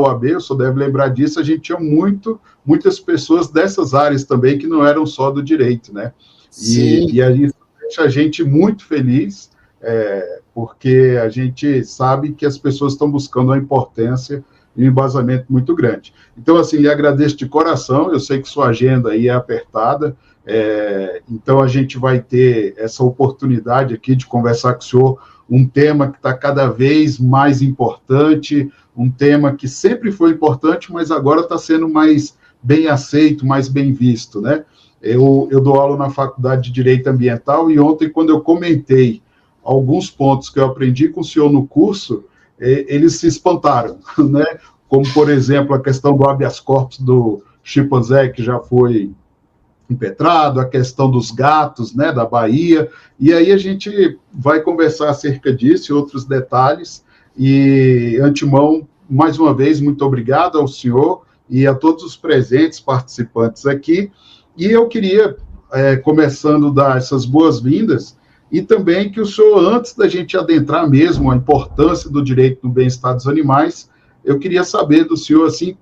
OAB, o senhor deve lembrar disso, a gente tinha muitas pessoas dessas áreas também que não eram só do direito, né? E a gente deixa a gente muito feliz, porque a gente sabe que as pessoas estão buscando uma importância e um embasamento muito grande. Então, assim, lhe agradeço de coração, eu sei que sua agenda aí é apertada, então a gente vai ter essa oportunidade aqui de conversar com o senhor, um tema que está cada vez mais importante, um tema que sempre foi importante, mas agora está sendo mais bem aceito, mais bem visto, né? Eu dou aula na Faculdade de Direito Ambiental e ontem, quando eu comentei alguns pontos que eu aprendi com o senhor no curso, eles se espantaram, né? Como, por exemplo, a questão do habeas corpus do chimpanzé, que já foi impetrado, a questão dos gatos, né, da Bahia, e aí a gente vai conversar acerca disso e outros detalhes, e, antemão, mais uma vez, muito obrigado ao senhor e a todos os presentes, participantes aqui, e eu queria, começando a dar essas boas-vindas, e também que o senhor, antes da gente adentrar mesmo a importância do direito do bem-estar dos animais, eu queria saber do senhor, assim,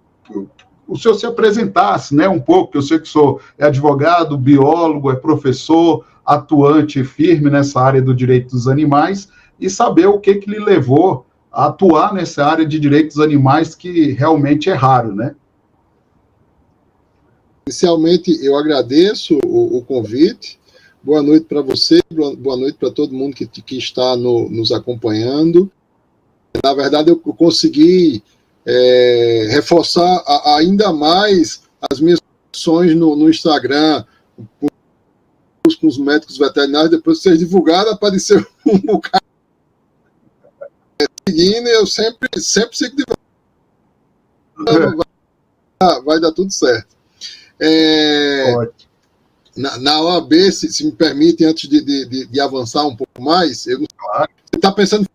o senhor se apresentasse, né, um pouco, eu sei que o senhor é advogado, biólogo, é professor, atuante firme nessa área do direito dos animais, e saber o que lhe levou a atuar nessa área de direitos dos animais, que realmente é raro, né? Inicialmente, eu agradeço o convite. Boa noite para você, boa noite para todo mundo que está nos acompanhando. Na verdade, eu consegui reforçar ainda mais as minhas ações no Instagram, com os médicos veterinários. Depois que vocês divulgaram, apareceu um bocado seguindo, e eu sempre sigo divulgando. Vai dar tudo certo. Na OAB, se me permitem, antes de avançar um pouco mais, eu está pensando em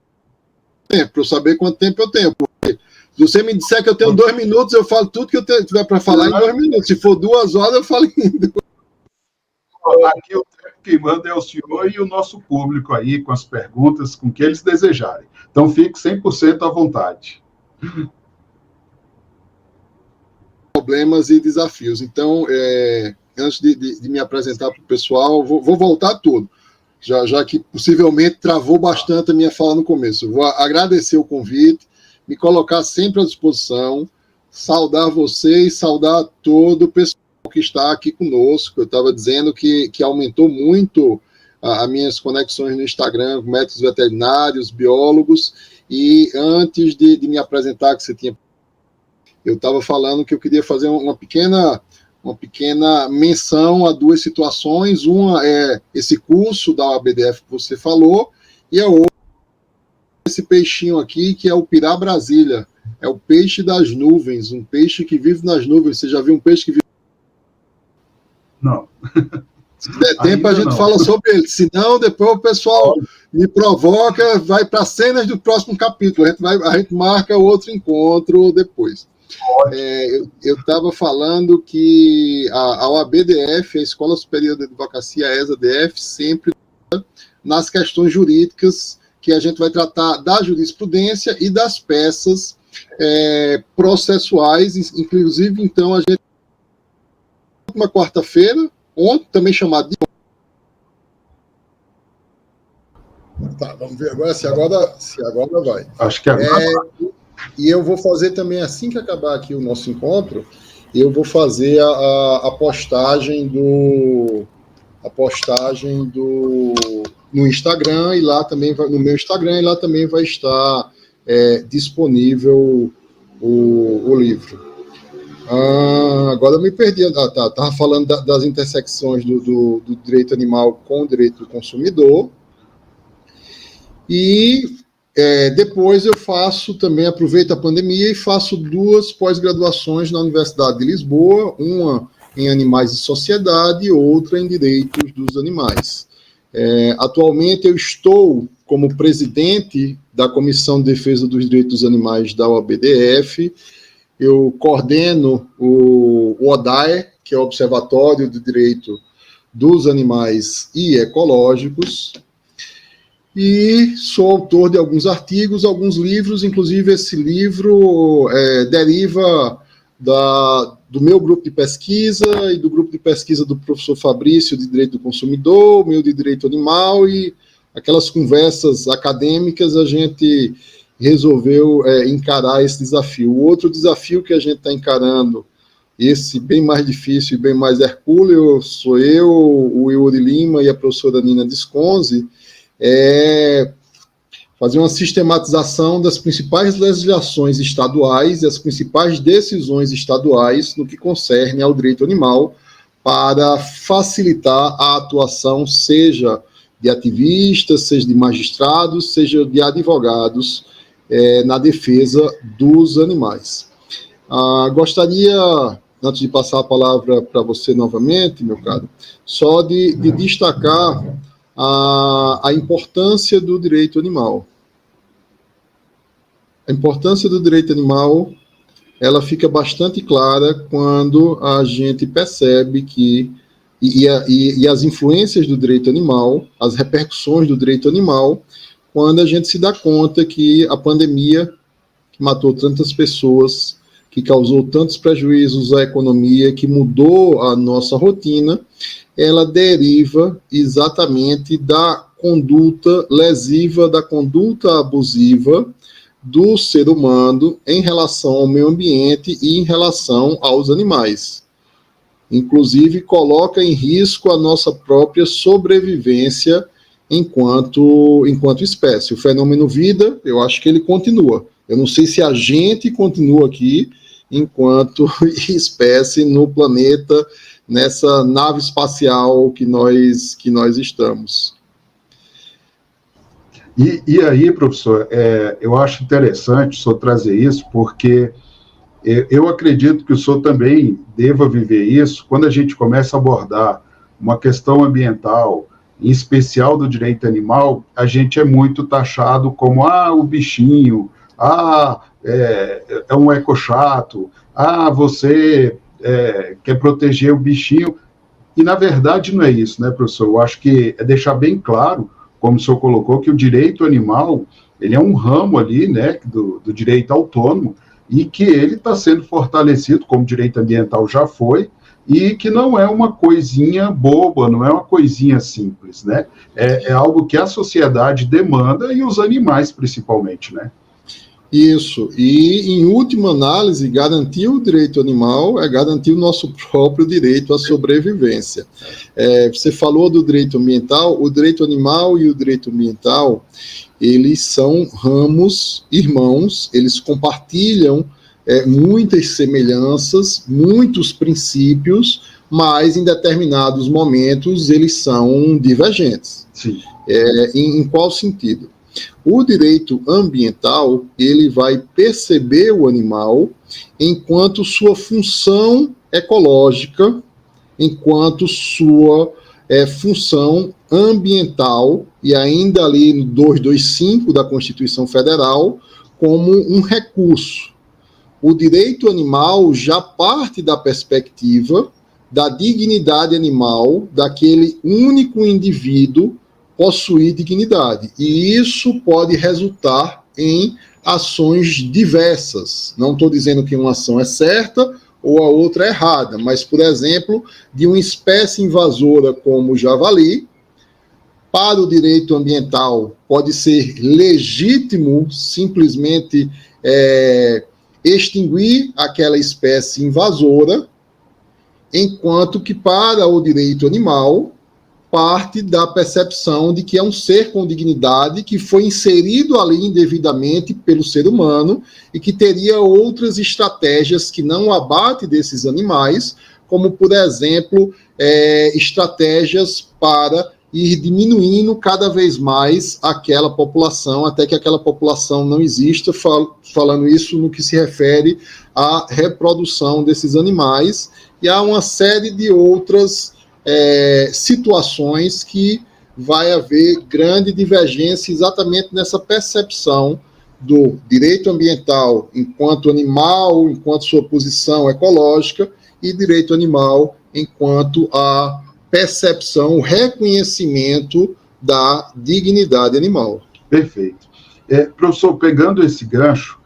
tempo, para eu saber quanto tempo eu tenho. Porque se você me disser que eu tenho 2 minutos, eu falo tudo que eu tiver para falar em 2 minutos. Se for 2 horas, eu falo ainda. Aqui o tempo que manda é o senhor e o nosso público aí, com as perguntas, com o que eles desejarem. Então, fique 100% à vontade. Problemas e desafios. Então, antes de me apresentar para o pessoal, vou voltar tudo, já que possivelmente travou bastante a minha fala no começo. Vou agradecer o convite, me colocar sempre à disposição, saudar vocês, saudar todo o pessoal que está aqui conosco. Eu estava dizendo que aumentou muito as minhas conexões no Instagram com médicos veterinários, biólogos, e antes de me apresentar, que você tinha, eu estava falando que eu queria fazer uma pequena menção a 2 situações. Uma é esse curso da OABDF que você falou, e a outra esse peixinho aqui, que é o Pirá Brasília. É o peixe das nuvens, um peixe que vive nas nuvens. Você já viu um peixe que vive? Não. Se der tempo, a gente fala sobre ele. Se não, depois o pessoal me provoca, vai para cenas do próximo capítulo. A gente marca outro encontro depois. Eu estava falando que a OABDF, a Escola Superior de Advocacia, a ESADF, sempre nas questões jurídicas, que a gente vai tratar da jurisprudência e das peças processuais. Inclusive, então, a gente, uma quarta-feira, ontem, também chamado de... Tá, vamos ver agora se agora vai. Acho que agora... E eu vou fazer também, assim que acabar aqui o nosso encontro, eu vou fazer a postagem no Instagram, e lá também no meu Instagram, e lá também vai estar disponível o livro. Agora eu me perdi. Estava falando das intersecções do direito animal com o direito do consumidor. E depois eu faço também, aproveito a pandemia e faço 2 pós-graduações na Universidade de Lisboa, uma em animais e sociedade e outra em direitos dos animais. Atualmente eu estou como presidente da Comissão de Defesa dos Direitos dos Animais da OABDF. Eu coordeno o ODAE, que é o Observatório do Direito dos Animais e Ecológicos. e sou autor de alguns artigos, alguns livros, inclusive esse livro deriva do meu grupo de pesquisa e do grupo de pesquisa do professor Fabrício de Direito do Consumidor, meu de Direito Animal, e aquelas conversas acadêmicas a gente resolveu encarar esse desafio. O outro desafio que a gente está encarando, esse bem mais difícil e bem mais hercúleo, sou eu, o Yuri Lima e a professora Nina Disconzi, fazer uma sistematização das principais legislações estaduais e as principais decisões estaduais no que concerne ao direito animal, para facilitar a atuação, seja de ativistas, seja de magistrados, seja de advogados, na defesa dos animais. Gostaria, antes de passar a palavra para você novamente, meu caro, só de destacar a importância do direito animal. A importância do direito animal, ela fica bastante clara quando a gente percebe que e as influências do direito animal, as repercussões do direito animal, quando a gente se dá conta que a pandemia, que matou tantas pessoas, que causou tantos prejuízos à economia, que mudou a nossa rotina, ela deriva exatamente da conduta lesiva, da conduta abusiva do ser humano em relação ao meio ambiente e em relação aos animais. Inclusive, coloca em risco a nossa própria sobrevivência enquanto espécie. O fenômeno vida, eu acho que ele continua. Eu não sei se a gente continua aqui enquanto espécie no planeta, nessa nave espacial que nós estamos. E aí, professor, eu acho interessante o senhor trazer isso, porque eu acredito que o senhor também deva viver isso quando a gente começa a abordar uma questão ambiental, em especial do direito animal. A gente é muito taxado como, o bichinho, é um ecochato, você quer proteger o bichinho, e na verdade não é isso, né, professor? Eu acho que é deixar bem claro, como o senhor colocou, que o direito animal, ele é um ramo ali, né, do direito autônomo, e que ele está sendo fortalecido, como o direito ambiental já foi, e que não é uma coisinha boba, não é uma coisinha simples, né? É algo que a sociedade demanda, e os animais principalmente, né? Isso, e em última análise, garantir o direito animal é garantir o nosso próprio direito à sobrevivência. Você falou do direito ambiental, o direito animal e o direito ambiental, eles são ramos irmãos, eles compartilham muitas semelhanças, muitos princípios, mas em determinados momentos eles são divergentes. Sim. Em qual sentido? O direito ambiental, ele vai perceber o animal enquanto sua função ecológica, enquanto sua função ambiental, e ainda ali no 225 da Constituição Federal, como um recurso. O direito animal já parte da perspectiva da dignidade animal, daquele único indivíduo possuir dignidade. E isso pode resultar em ações diversas. Não estou dizendo que uma ação é certa ou a outra é errada, mas, por exemplo, de uma espécie invasora como o javali, para o direito ambiental pode ser legítimo simplesmente extinguir aquela espécie invasora, enquanto que para o direito animal parte da percepção de que é um ser com dignidade, que foi inserido ali indevidamente pelo ser humano e que teria outras estratégias que não o abate desses animais, como, por exemplo, estratégias para ir diminuindo cada vez mais aquela população, até que aquela população não exista, falando isso no que se refere à reprodução desses animais, e há uma série de outras situações que vai haver grande divergência exatamente nessa percepção do direito ambiental enquanto animal, enquanto sua posição ecológica, e direito animal enquanto a percepção, o reconhecimento da dignidade animal. Perfeito. Professor, pegando esse gancho,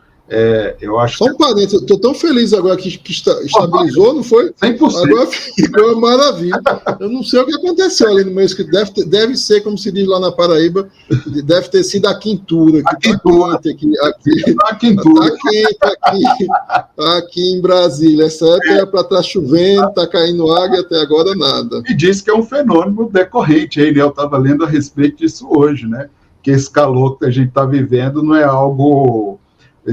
eu acho Só um parênteses, estou tão feliz agora que estabilizou, não foi? 100%. Agora ficou uma maravilha. Eu não sei o que aconteceu ali no meu escrito. Deve ser, como se diz lá na Paraíba, deve ter sido a quintura. A quintura. Aqui em Brasília. Essa época era para estar chovendo, está caindo água e até agora nada. E diz que é um fenômeno decorrente, aí, né? Eu estava lendo a respeito disso hoje, né? Que esse calor que a gente está vivendo não é algo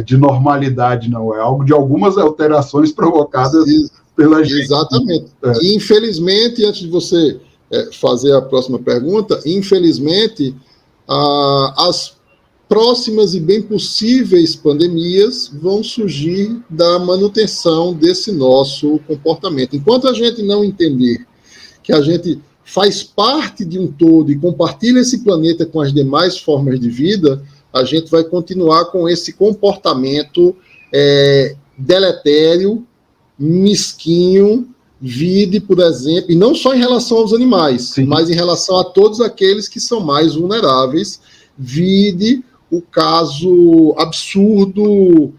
de normalidade, não. É algo de algumas alterações provocadas pela gente. Exatamente. E, infelizmente, antes de você fazer a próxima pergunta, infelizmente, as próximas e bem possíveis pandemias vão surgir da manutenção desse nosso comportamento. Enquanto a gente não entender que a gente faz parte de um todo e compartilha esse planeta com as demais formas de vida, a gente vai continuar com esse comportamento deletério, mesquinho, vide, por exemplo, e não só em relação aos animais, sim, mas em relação a todos aqueles que são mais vulneráveis, vide o caso absurdo,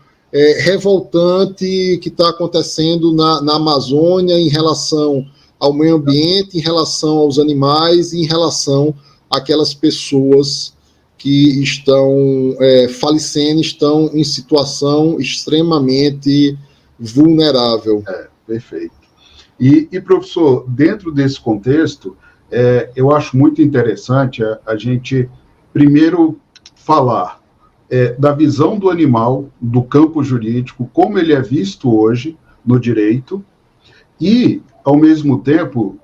revoltante que está acontecendo na Amazônia em relação ao meio ambiente, em relação aos animais, em relação àquelas pessoas que estão falecendo, estão em situação extremamente vulnerável. Perfeito. E, professor, dentro desse contexto, eu acho muito interessante a gente, primeiro, falar da visão do animal, do campo jurídico, como ele é visto hoje no direito, e, ao mesmo tempo,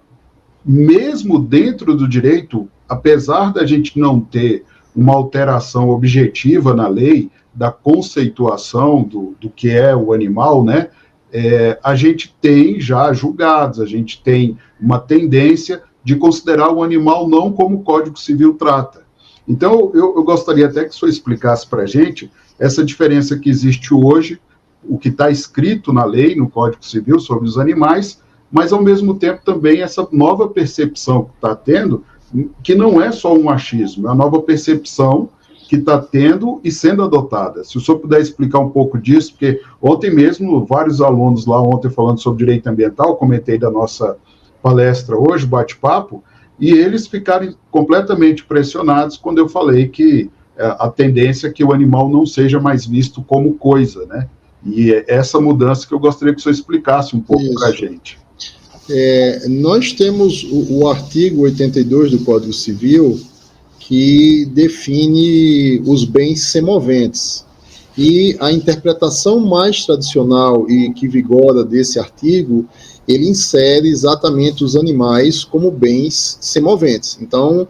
mesmo dentro do direito, apesar da gente não ter uma alteração objetiva na lei, da conceituação do que é o animal, né? A gente tem já julgados, a gente tem uma tendência de considerar o animal não como o Código Civil trata. Então, eu gostaria até que o senhor explicasse para a gente essa diferença que existe hoje, o que está escrito na lei, no Código Civil, sobre os animais, mas, ao mesmo tempo, também essa nova percepção que está tendo, que não é só um machismo, é a nova percepção que está tendo e sendo adotada. Se o senhor puder explicar um pouco disso, porque ontem mesmo, vários alunos lá, ontem falando sobre direito ambiental, comentei da nossa palestra hoje, bate-papo, e eles ficaram completamente pressionados quando eu falei que a tendência é que o animal não seja mais visto como coisa, né? E essa mudança que eu gostaria que o senhor explicasse um pouco para a gente. Nós temos o artigo 82 do Código Civil, que define os bens semoventes. E a interpretação mais tradicional e que vigora desse artigo, ele insere exatamente os animais como bens semoventes. Então,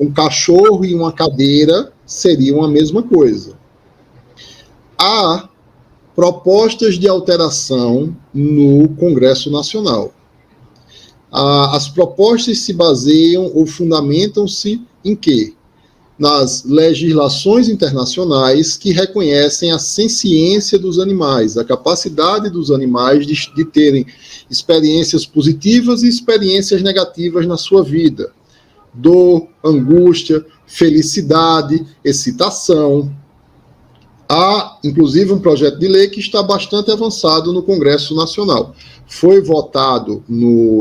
um cachorro e uma cadeira seriam a mesma coisa. Há propostas de alteração no Congresso Nacional. As propostas se baseiam ou fundamentam-se em quê? Nas legislações internacionais que reconhecem a senciência dos animais, a capacidade dos animais de terem experiências positivas e experiências negativas na sua vida. Dor, angústia, felicidade, excitação. Há, inclusive, um projeto de lei que está bastante avançado no Congresso Nacional. Foi votado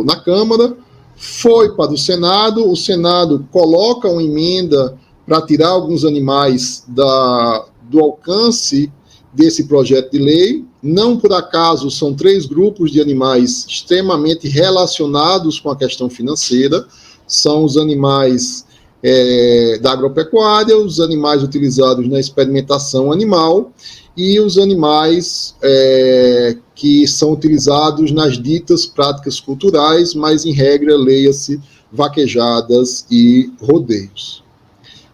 na Câmara, foi para o Senado coloca uma emenda para tirar alguns animais do alcance desse projeto de lei. Não por acaso são 3 grupos de animais extremamente relacionados com a questão financeira. São os animais da agropecuária, os animais utilizados na experimentação animal e os animais que são utilizados nas ditas práticas culturais, mas em regra, leia-se, vaquejadas e rodeios.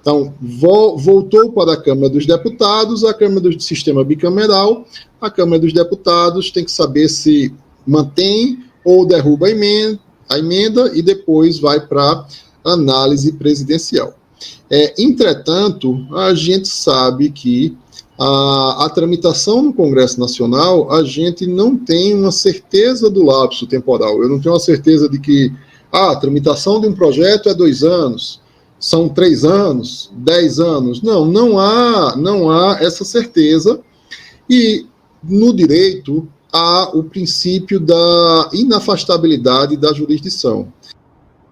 Então, voltou para a Câmara dos Deputados, a Câmara do Sistema Bicameral, a Câmara dos Deputados tem que saber se mantém ou derruba a emenda e depois vai para análise presidencial. Entretanto, a gente sabe que a tramitação no Congresso Nacional, a gente não tem uma certeza do lapso temporal. Eu não tenho uma certeza de que a tramitação de um projeto é 2 anos. São 3 anos, 10 anos? Não há essa certeza. E no direito há o princípio da inafastabilidade da jurisdição.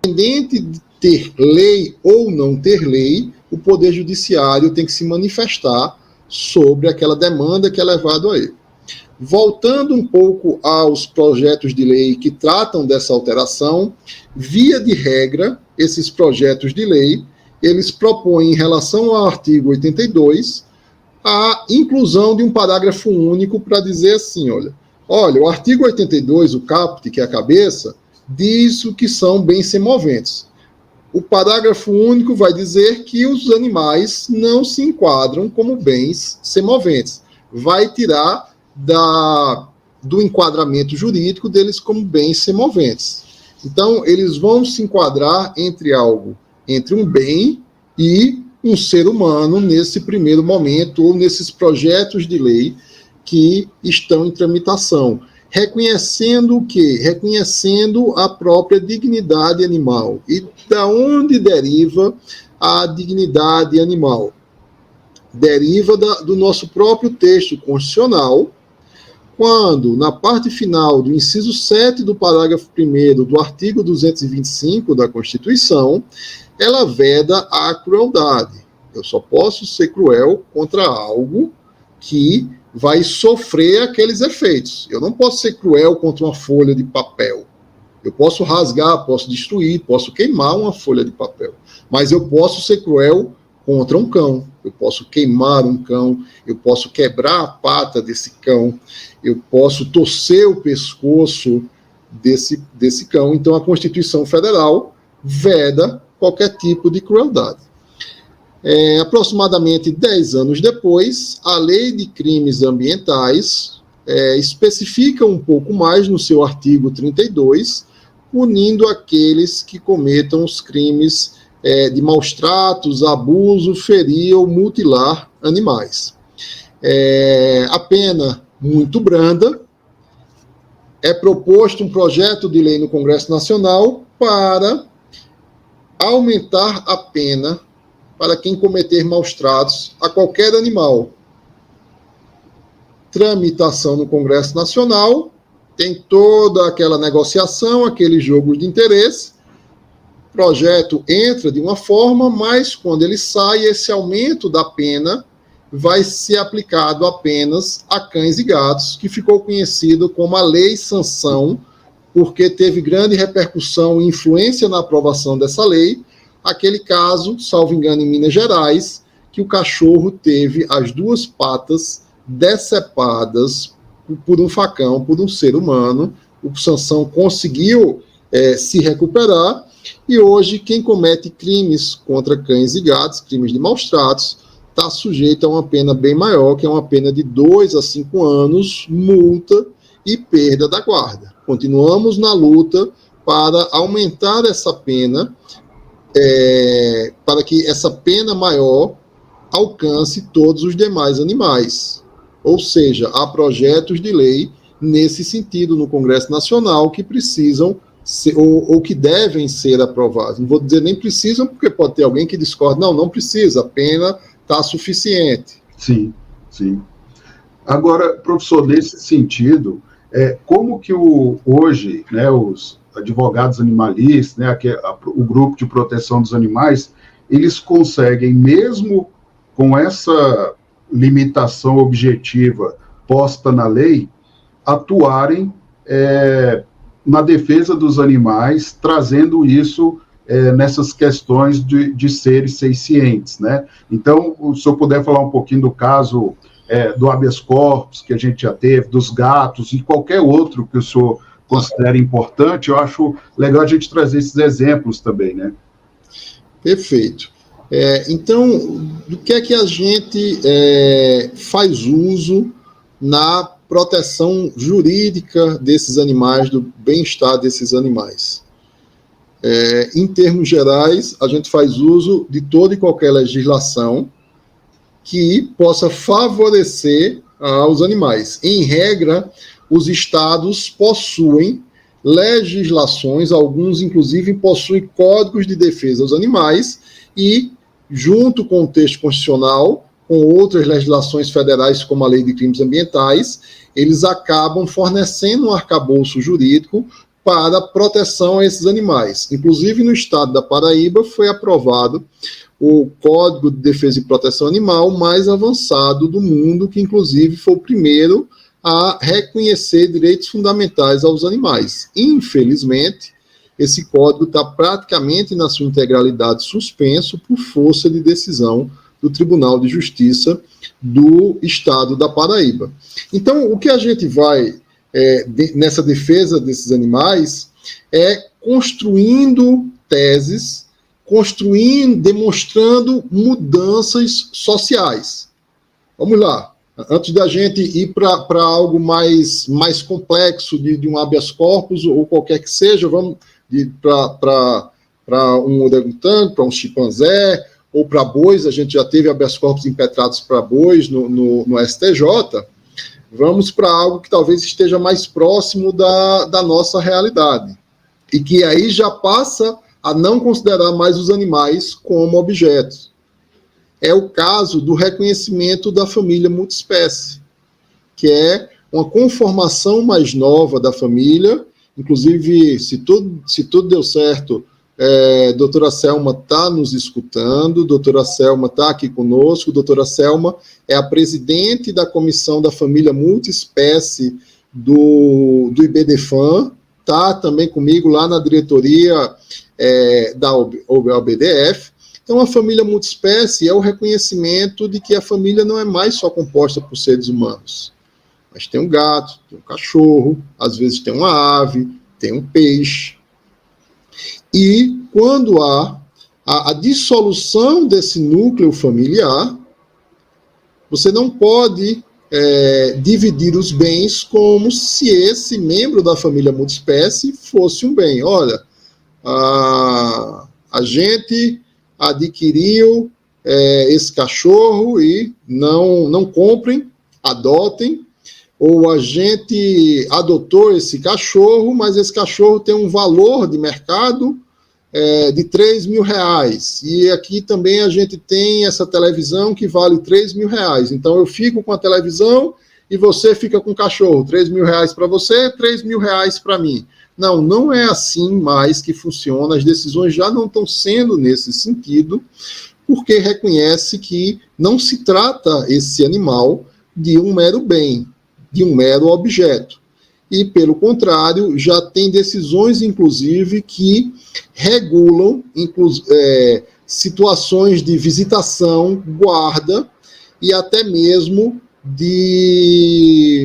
Independente de ter lei ou não ter lei, o Poder Judiciário tem que se manifestar sobre aquela demanda que é levada a ele. Voltando um pouco aos projetos de lei que tratam dessa alteração, via de regra, esses projetos de lei, eles propõem, em relação ao artigo 82, a inclusão de um parágrafo único para dizer assim, olha, o artigo 82, o caput, que é a cabeça, diz o que são bens semoventes. O parágrafo único vai dizer que os animais não se enquadram como bens semoventes. Vai tirar do enquadramento jurídico deles como bens semoventes. Então, eles vão se enquadrar entre um bem e um ser humano nesse primeiro momento, ou nesses projetos de lei que estão em tramitação. Reconhecendo o quê? Reconhecendo a própria dignidade animal. E da onde deriva a dignidade animal? Deriva do nosso próprio texto constitucional, quando, na parte final do inciso 7 do parágrafo 1º do artigo 225 da Constituição, ela veda a crueldade. Eu só posso ser cruel contra algo que vai sofrer aqueles efeitos. Eu não posso ser cruel contra uma folha de papel. Eu posso rasgar, posso destruir, posso queimar uma folha de papel. Mas eu posso ser cruel contra um cão. Eu posso queimar um cão, eu posso quebrar a pata desse cão, eu posso torcer o pescoço desse cão. Então, a Constituição Federal veda qualquer tipo de crueldade. Aproximadamente 10 anos depois, a Lei de Crimes Ambientais especifica um pouco mais no seu artigo 32, punindo aqueles que cometam os crimes de maus tratos, abuso, ferir ou mutilar animais. A pena muito branda. É proposto um projeto de lei no Congresso Nacional para aumentar a pena para quem cometer maus tratos a qualquer animal. Tramitação no Congresso Nacional, tem toda aquela negociação, aquele jogo de interesse. O projeto entra de uma forma, mas quando ele sai, esse aumento da pena vai ser aplicado apenas a cães e gatos, que ficou conhecido como a Lei Sanção, porque teve grande repercussão e influência na aprovação dessa lei. Aquele caso, salvo engano, em Minas Gerais, que o cachorro teve as 2 patas decepadas por um facão, por um ser humano. O Sanção conseguiu se recuperar, e hoje quem comete crimes contra cães e gatos, crimes de maus tratos, está sujeito a uma pena bem maior, que é uma pena de 2 a 5 anos, multa e perda da guarda. Continuamos na luta para aumentar essa pena, para que essa pena maior alcance todos os demais animais. Ou seja, há projetos de lei nesse sentido no Congresso Nacional que precisam ser, ou que devem ser aprovados. Não vou dizer nem precisam, porque pode ter alguém que discorda. Não precisa, a pena está suficiente. Sim, sim. Agora, professor, nesse sentido, como que hoje, né, os advogados animalistas, né, o grupo de proteção dos animais, eles conseguem, mesmo com essa limitação objetiva posta na lei, atuarem na defesa dos animais, trazendo isso nessas questões de seres sencientes, né? Então, se eu puder falar um pouquinho do caso do habeas corpus, que a gente já teve, dos gatos, e qualquer outro que o senhor considera importante, eu acho legal a gente trazer esses exemplos também, né? Perfeito. Então, do que é que a gente faz uso na proteção jurídica desses animais, do bem-estar desses animais? Em termos gerais, a gente faz uso de toda e qualquer legislação que possa favorecer aos animais. Em regra, os estados possuem legislações, alguns inclusive possuem códigos de defesa aos animais, e, junto com o texto constitucional, com outras legislações federais, como a Lei de Crimes Ambientais, eles acabam fornecendo um arcabouço jurídico para proteção a esses animais. Inclusive, no estado da Paraíba, foi aprovado o Código de Defesa e Proteção Animal mais avançado do mundo, que, inclusive, foi o primeiro a reconhecer direitos fundamentais aos animais. Infelizmente, esse código está praticamente na sua integralidade suspenso por força de decisão do Tribunal de Justiça do Estado da Paraíba. Então, o que a gente vai, nessa defesa desses animais, é construindo teses, demonstrando mudanças sociais. Vamos lá. Antes da gente ir para algo mais complexo, de um habeas corpus ou qualquer que seja, vamos para um orangotango, para um chimpanzé, ou para bois. A gente já teve habeas corpus impetrados para bois no STJ. Vamos para algo que talvez esteja mais próximo da nossa realidade, e que aí já passa a não considerar mais os animais como objetos. É o caso do reconhecimento da família multiespécie, que é uma conformação mais nova da família. Inclusive, se tudo deu certo, doutora Selma está nos escutando, doutora Selma está aqui conosco, doutora Selma é a presidente da Comissão da Família Multiespécie do IBDFAM, está também comigo lá na diretoria da OBDF. Então, a família multiespécie é o reconhecimento de que a família não é mais só composta por seres humanos, mas tem um gato, tem um cachorro, às vezes tem uma ave, tem um peixe. E quando há a dissolução desse núcleo familiar, você não pode dividir os bens como se esse membro da família multiespécie fosse um bem. Olha, a gente adquiriu esse cachorro e não comprem, adotem, ou a gente adotou esse cachorro, mas esse cachorro tem um valor de mercado de R$3.000, e aqui também a gente tem essa televisão que vale R$3.000, então eu fico com a televisão e você fica com o cachorro, R$3.000 para você, R$3.000 para mim. Não é assim mais que funciona, as decisões já não estão sendo nesse sentido, porque reconhece que não se trata esse animal de um mero bem, de um mero objeto. E, pelo contrário, já tem decisões, inclusive, que regulam situações de visitação, guarda e até mesmo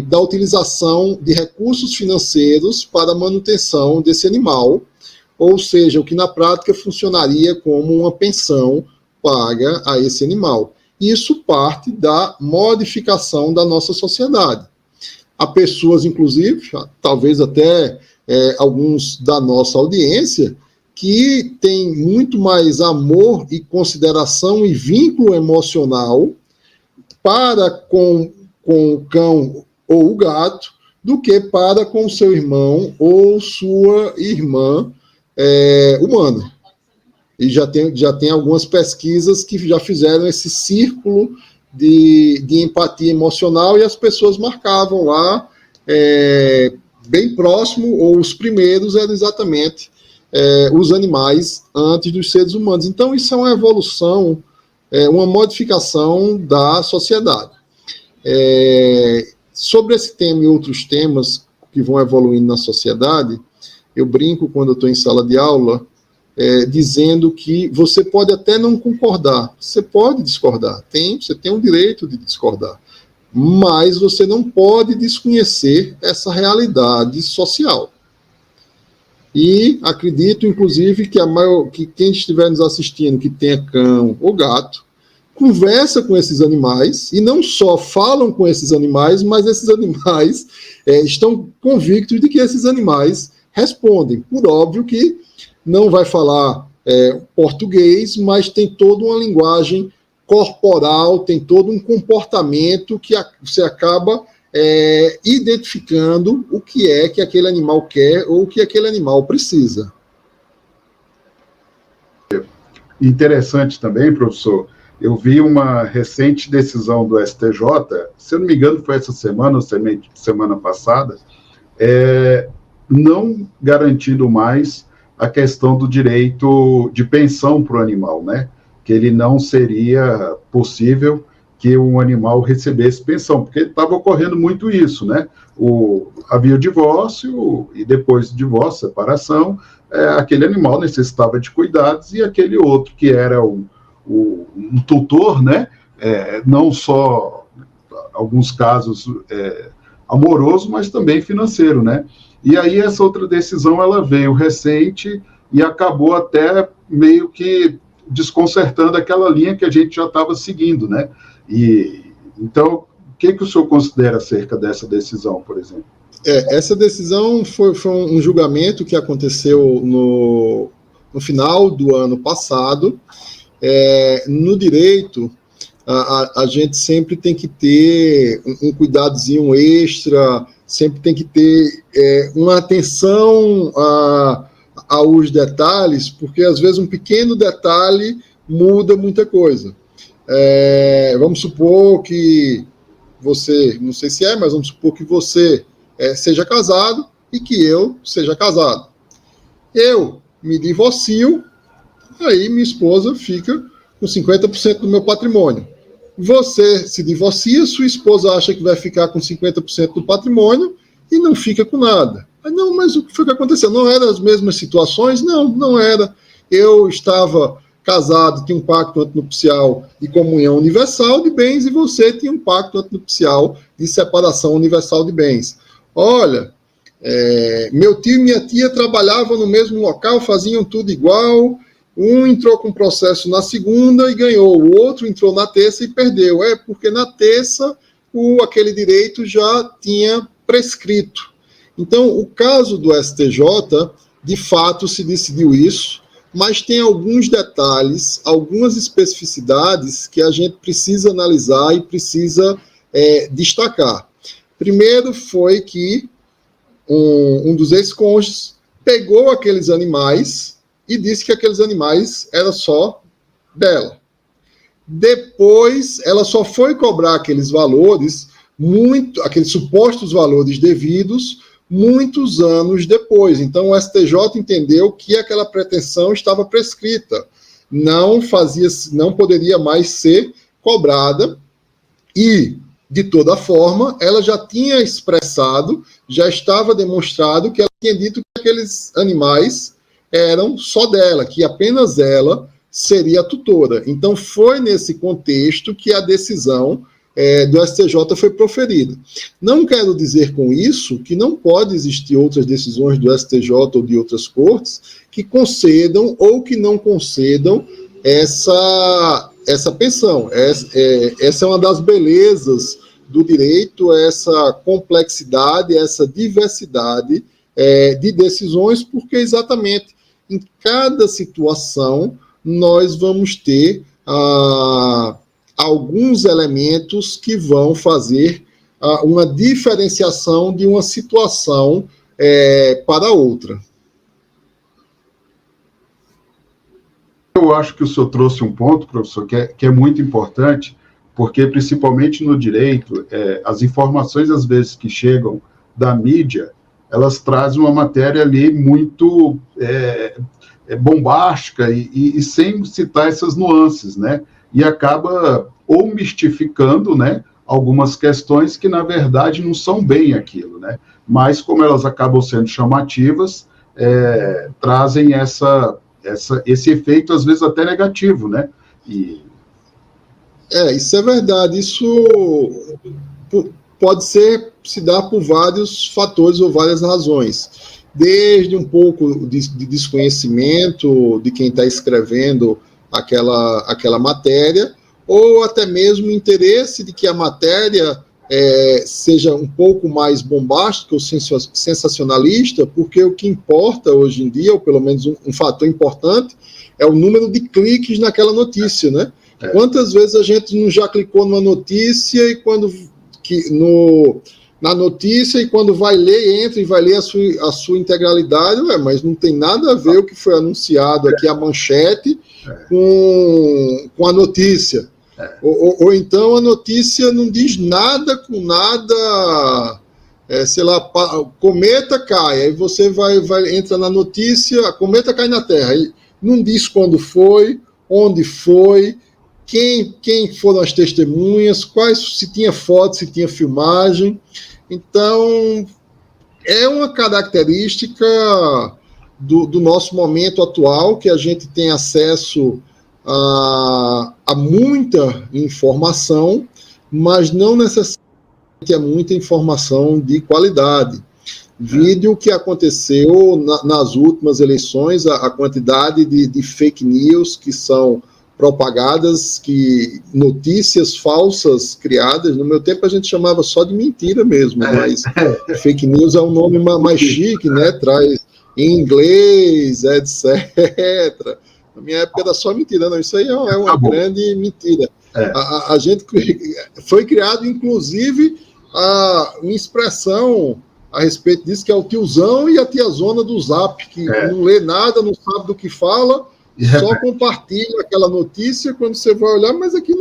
da utilização de recursos financeiros para a manutenção desse animal, ou seja, o que na prática funcionaria como uma pensão paga a esse animal. Isso parte da modificação da nossa sociedade. Há pessoas, inclusive, talvez até alguns da nossa audiência, que têm muito mais amor e consideração e vínculo emocional para com o cão ou o gato do que para com o seu irmão ou sua irmã humana. E já tem algumas pesquisas que já fizeram esse círculo de empatia emocional, e as pessoas marcavam lá, bem próximo, ou os primeiros eram exatamente os animais antes dos seres humanos. Então, isso é uma evolução, uma modificação da sociedade. Sobre esse tema e outros temas que vão evoluindo na sociedade, eu brinco quando eu estou em sala de aula, dizendo que você pode até não concordar, você pode discordar, você tem o direito de discordar, mas você não pode desconhecer essa realidade social. E acredito, inclusive, que quem estiver nos assistindo, que tenha cão ou gato, conversa com esses animais, e não só falam com esses animais, mas esses animais estão convictos de que esses animais respondem. Por óbvio que não vai falar português, mas tem toda uma linguagem corporal, tem todo um comportamento que você acaba identificando o que é que aquele animal quer ou o que aquele animal precisa. interessante também, professor, eu vi uma recente decisão do STJ, se eu não me engano foi essa semana ou semana passada, não garantindo mais a questão do direito de pensão para o animal, né? Que ele não seria possível que um animal recebesse pensão, porque estava ocorrendo muito isso, né? Havia o divórcio, e depois do divórcio, separação, aquele animal necessitava de cuidados, e aquele outro, que era um tutor, né? Não só, alguns casos, amoroso, mas também financeiro, né? E aí essa outra decisão, ela veio recente e acabou até meio que desconcertando aquela linha que a gente já estava seguindo, né? Então, o que o senhor considera acerca dessa decisão, por exemplo? Essa decisão foi um julgamento que aconteceu no final do ano passado. No direito, a gente sempre tem que ter um cuidadozinho extra, sempre tem que ter uma atenção aos detalhes, porque às vezes um pequeno detalhe muda muita coisa. Vamos supor que você, não sei se mas vamos supor que você seja casado e que eu seja casado. Eu me divorcio, aí minha esposa fica com 50% do meu patrimônio. Você se divorcia, sua esposa acha que vai ficar com 50% do patrimônio e não fica com nada. Não, mas o que foi que aconteceu? Não eram as mesmas situações? Não era. Eu estava casado, tinha um pacto antinupcial de comunhão universal de bens, e você tinha um pacto antinupcial de separação universal de bens. Olha, meu tio e minha tia trabalhavam no mesmo local, faziam tudo igual. Um entrou com processo na segunda e ganhou, o outro entrou na terça e perdeu. Porque na terça aquele direito já tinha prescrito. Então, o caso do STJ, de fato, se decidiu isso, mas tem alguns detalhes, algumas especificidades que a gente precisa analisar e precisa destacar. Primeiro foi que um dos ex-cônjuges pegou aqueles animais e disse que aqueles animais eram só dela. Depois, ela só foi cobrar aqueles valores, aqueles supostos valores devidos, muitos anos depois. Então, o STJ entendeu que aquela pretensão estava prescrita, não poderia mais ser cobrada, e, de toda forma, ela já tinha expressado, já estava demonstrado que ela tinha dito que aqueles animais eram só dela, que apenas ela seria a tutora. Então, foi nesse contexto que a decisão do STJ foi proferida. Não quero dizer com isso que não pode existir outras decisões do STJ ou de outras cortes que concedam ou que não concedam essa pensão. Essa é uma das belezas do direito, essa complexidade, essa diversidade de decisões, porque exatamente em cada situação nós vamos ter alguns elementos que vão fazer uma diferenciação de uma situação para outra. Eu acho que o senhor trouxe um ponto, professor, que é muito importante, porque principalmente no direito, as informações às vezes que chegam da mídia, elas trazem uma matéria ali muito bombástica e sem citar essas nuances, né? E acaba ou mistificando, né, algumas questões que, na verdade, não são bem aquilo, né? Mas, como elas acabam sendo chamativas, trazem esse efeito, às vezes, até negativo, né? Isso é verdade. Isso pode se dar por vários fatores ou várias razões. Desde um pouco de desconhecimento de quem está escrevendo aquela matéria, ou até mesmo interesse de que a matéria seja um pouco mais bombástica ou sensacionalista, porque o que importa hoje em dia, ou pelo menos um fator importante, é o número de cliques naquela notícia, né? Quantas vezes a gente não já clicou numa notícia e na notícia, e quando vai ler, entra e vai ler a sua integralidade, mas não tem nada a ver o que foi anunciado aqui, a manchete, com a notícia. Ou então a notícia não diz nada com nada, sei lá, cometa cai, aí você entra na notícia, a cometa cai na Terra, aí não diz quando foi, onde foi, quem foram as testemunhas, se tinha foto, se tinha filmagem. Então, é uma característica do nosso momento atual, que a gente tem acesso a muita informação, mas não necessariamente é muita informação de qualidade. Vide o que aconteceu nas últimas eleições, a quantidade de fake news que são propagadas, notícias falsas criadas. No meu tempo a gente chamava só de mentira mesmo, mas fake news é um nome mais chique, né? Traz em inglês, etc. Na minha época era só mentira, não, isso aí é uma grande mentira. A gente foi criado, inclusive, uma expressão a respeito disso, que é o tiozão e a tiazona do Zap, que não lê nada, não sabe do que fala, só compartilha aquela notícia quando você vai olhar, mas aqui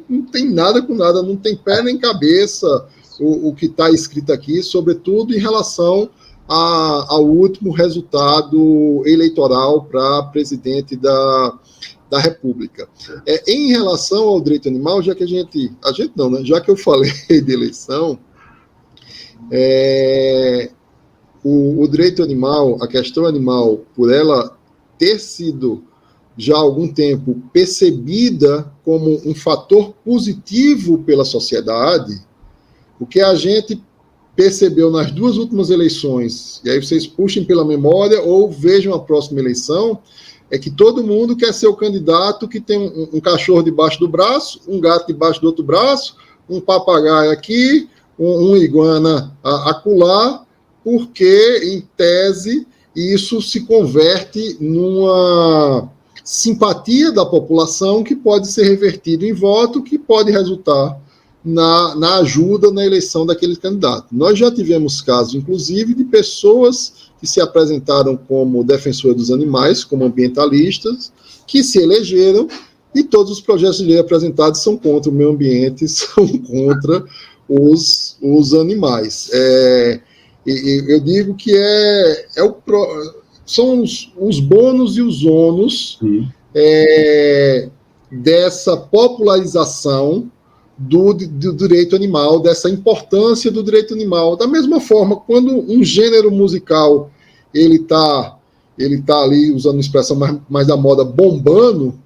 não tem nada com nada, não tem pé nem cabeça o que está escrito aqui, sobretudo em relação ao último resultado eleitoral para presidente da República. Em relação ao direito animal, já que já que eu falei de eleição, o direito animal, a questão animal, por ela ter sido já há algum tempo percebida como um fator positivo pela sociedade, o que a gente percebeu nas duas últimas eleições, e aí vocês puxem pela memória ou vejam a próxima eleição, é que todo mundo quer ser o candidato que tem um cachorro debaixo do braço, um gato debaixo do outro braço, um papagaio aqui, um iguana acolá, porque, em tese, isso se converte numa simpatia da população que pode ser revertido em voto, que pode resultar na ajuda na eleição daquele candidato. Nós já tivemos casos, inclusive, de pessoas que se apresentaram como defensores dos animais, como ambientalistas, que se elegeram, e todos os projetos de lei apresentados são contra o meio ambiente, são contra os animais. Eu digo que são os bônus e os ônus dessa popularização do direito animal, dessa importância do direito animal. Da mesma forma, quando um gênero musical ele tá ali, usando uma expressão mais da moda, bombando,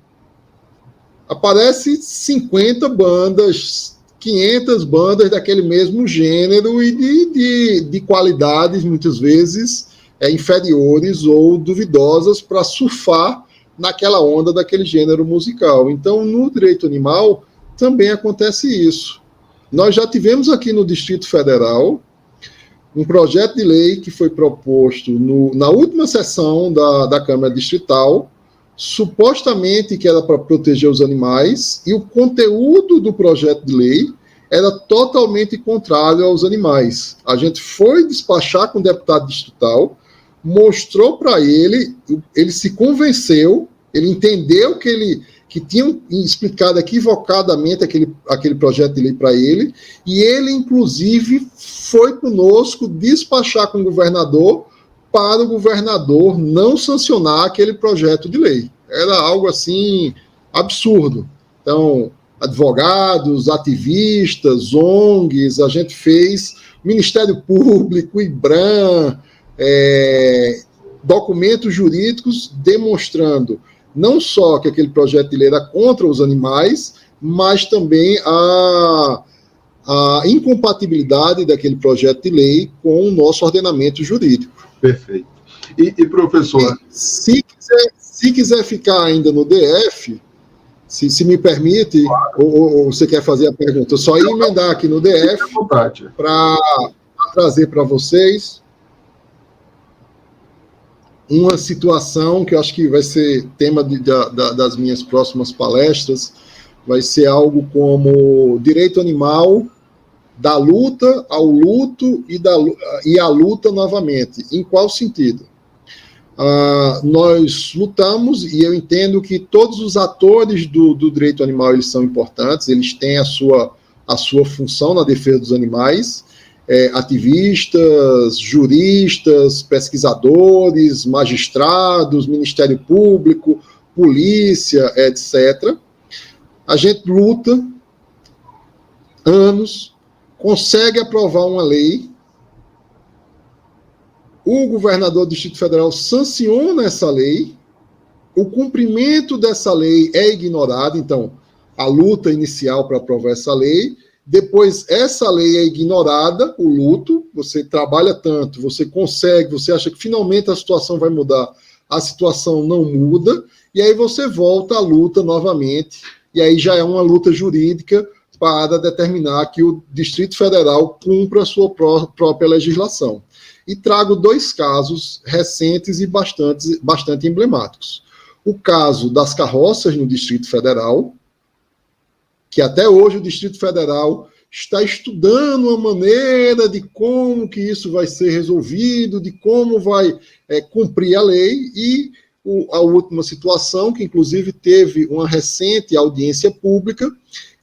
aparece 50 bandas, 500 bandas daquele mesmo gênero e de qualidades, muitas vezes, inferiores ou duvidosas para surfar naquela onda daquele gênero musical. Então, no direito animal, também acontece isso. Nós já tivemos aqui no Distrito Federal um projeto de lei que foi proposto na última sessão da Câmara Distrital, supostamente que era para proteger os animais, e o conteúdo do projeto de lei era totalmente contrário aos animais. A gente foi despachar com o deputado distrital, mostrou para ele se convenceu, ele entendeu que tinham explicado equivocadamente aquele projeto de lei para ele, e ele, inclusive, foi conosco despachar com o governador para o governador não sancionar aquele projeto de lei. Era algo, assim, absurdo. Então, advogados, ativistas, ONGs, a gente fez, Ministério Público, IBRAM, documentos jurídicos demonstrando não só que aquele projeto de lei era contra os animais, mas também a incompatibilidade daquele projeto de lei com o nosso ordenamento jurídico. Perfeito. E professor... Se quiser ficar ainda no DF, se me permite, ou você quer fazer a pergunta, eu só ia emendar aqui no DF para trazer para vocês uma situação que eu acho que vai ser tema das minhas próximas palestras, vai ser algo como direito animal da luta ao luto e a luta novamente. Em qual sentido? Nós lutamos, e eu entendo que todos os atores do direito animal eles são importantes, eles têm a sua função na defesa dos animais, ativistas, juristas, pesquisadores, magistrados, Ministério Público, polícia, etc. A gente luta anos, consegue aprovar uma lei, o governador do Distrito Federal sanciona essa lei, o cumprimento dessa lei é ignorado, então, a luta inicial para aprovar essa lei, depois essa lei é ignorada, o luto, você trabalha tanto, você consegue, você acha que finalmente a situação vai mudar, a situação não muda, e aí você volta à luta novamente, e aí já é uma luta jurídica para determinar que o Distrito Federal cumpra a sua própria legislação. E trago 2 casos recentes e bastante emblemáticos. O caso das carroças no Distrito Federal, que até hoje o Distrito Federal está estudando uma maneira de como que isso vai ser resolvido, de como vai cumprir a lei, e a última situação, que inclusive teve uma recente audiência pública,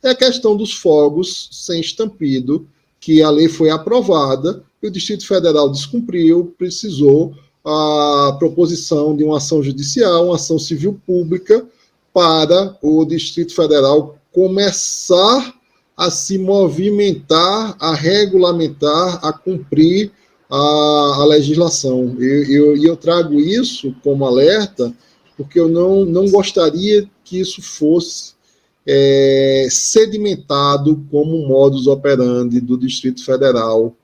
é a questão dos fogos sem estampido, que a lei foi aprovada, e o Distrito Federal descumpriu, precisou a proposição de uma ação judicial, uma ação civil pública, para o Distrito Federal começar a se movimentar, a regulamentar, a cumprir a legislação. E eu trago isso como alerta, porque eu não gostaria que isso fosse sedimentado como modus operandi do Distrito Federal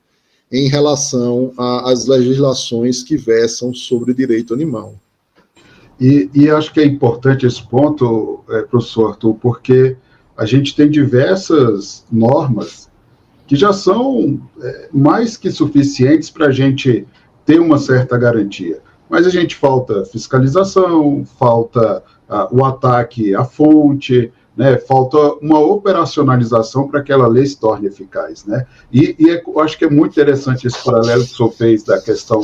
em relação às legislações que versam sobre direito animal. E acho que é importante esse ponto, professor Arthur, porque a gente tem diversas normas que já são mais que suficientes para a gente ter uma certa garantia. Mas a gente falta fiscalização, falta o ataque à fonte, né, falta uma operacionalização para que aquela lei se torne eficaz, né? Eu acho que é muito interessante esse paralelo que o senhor fez da questão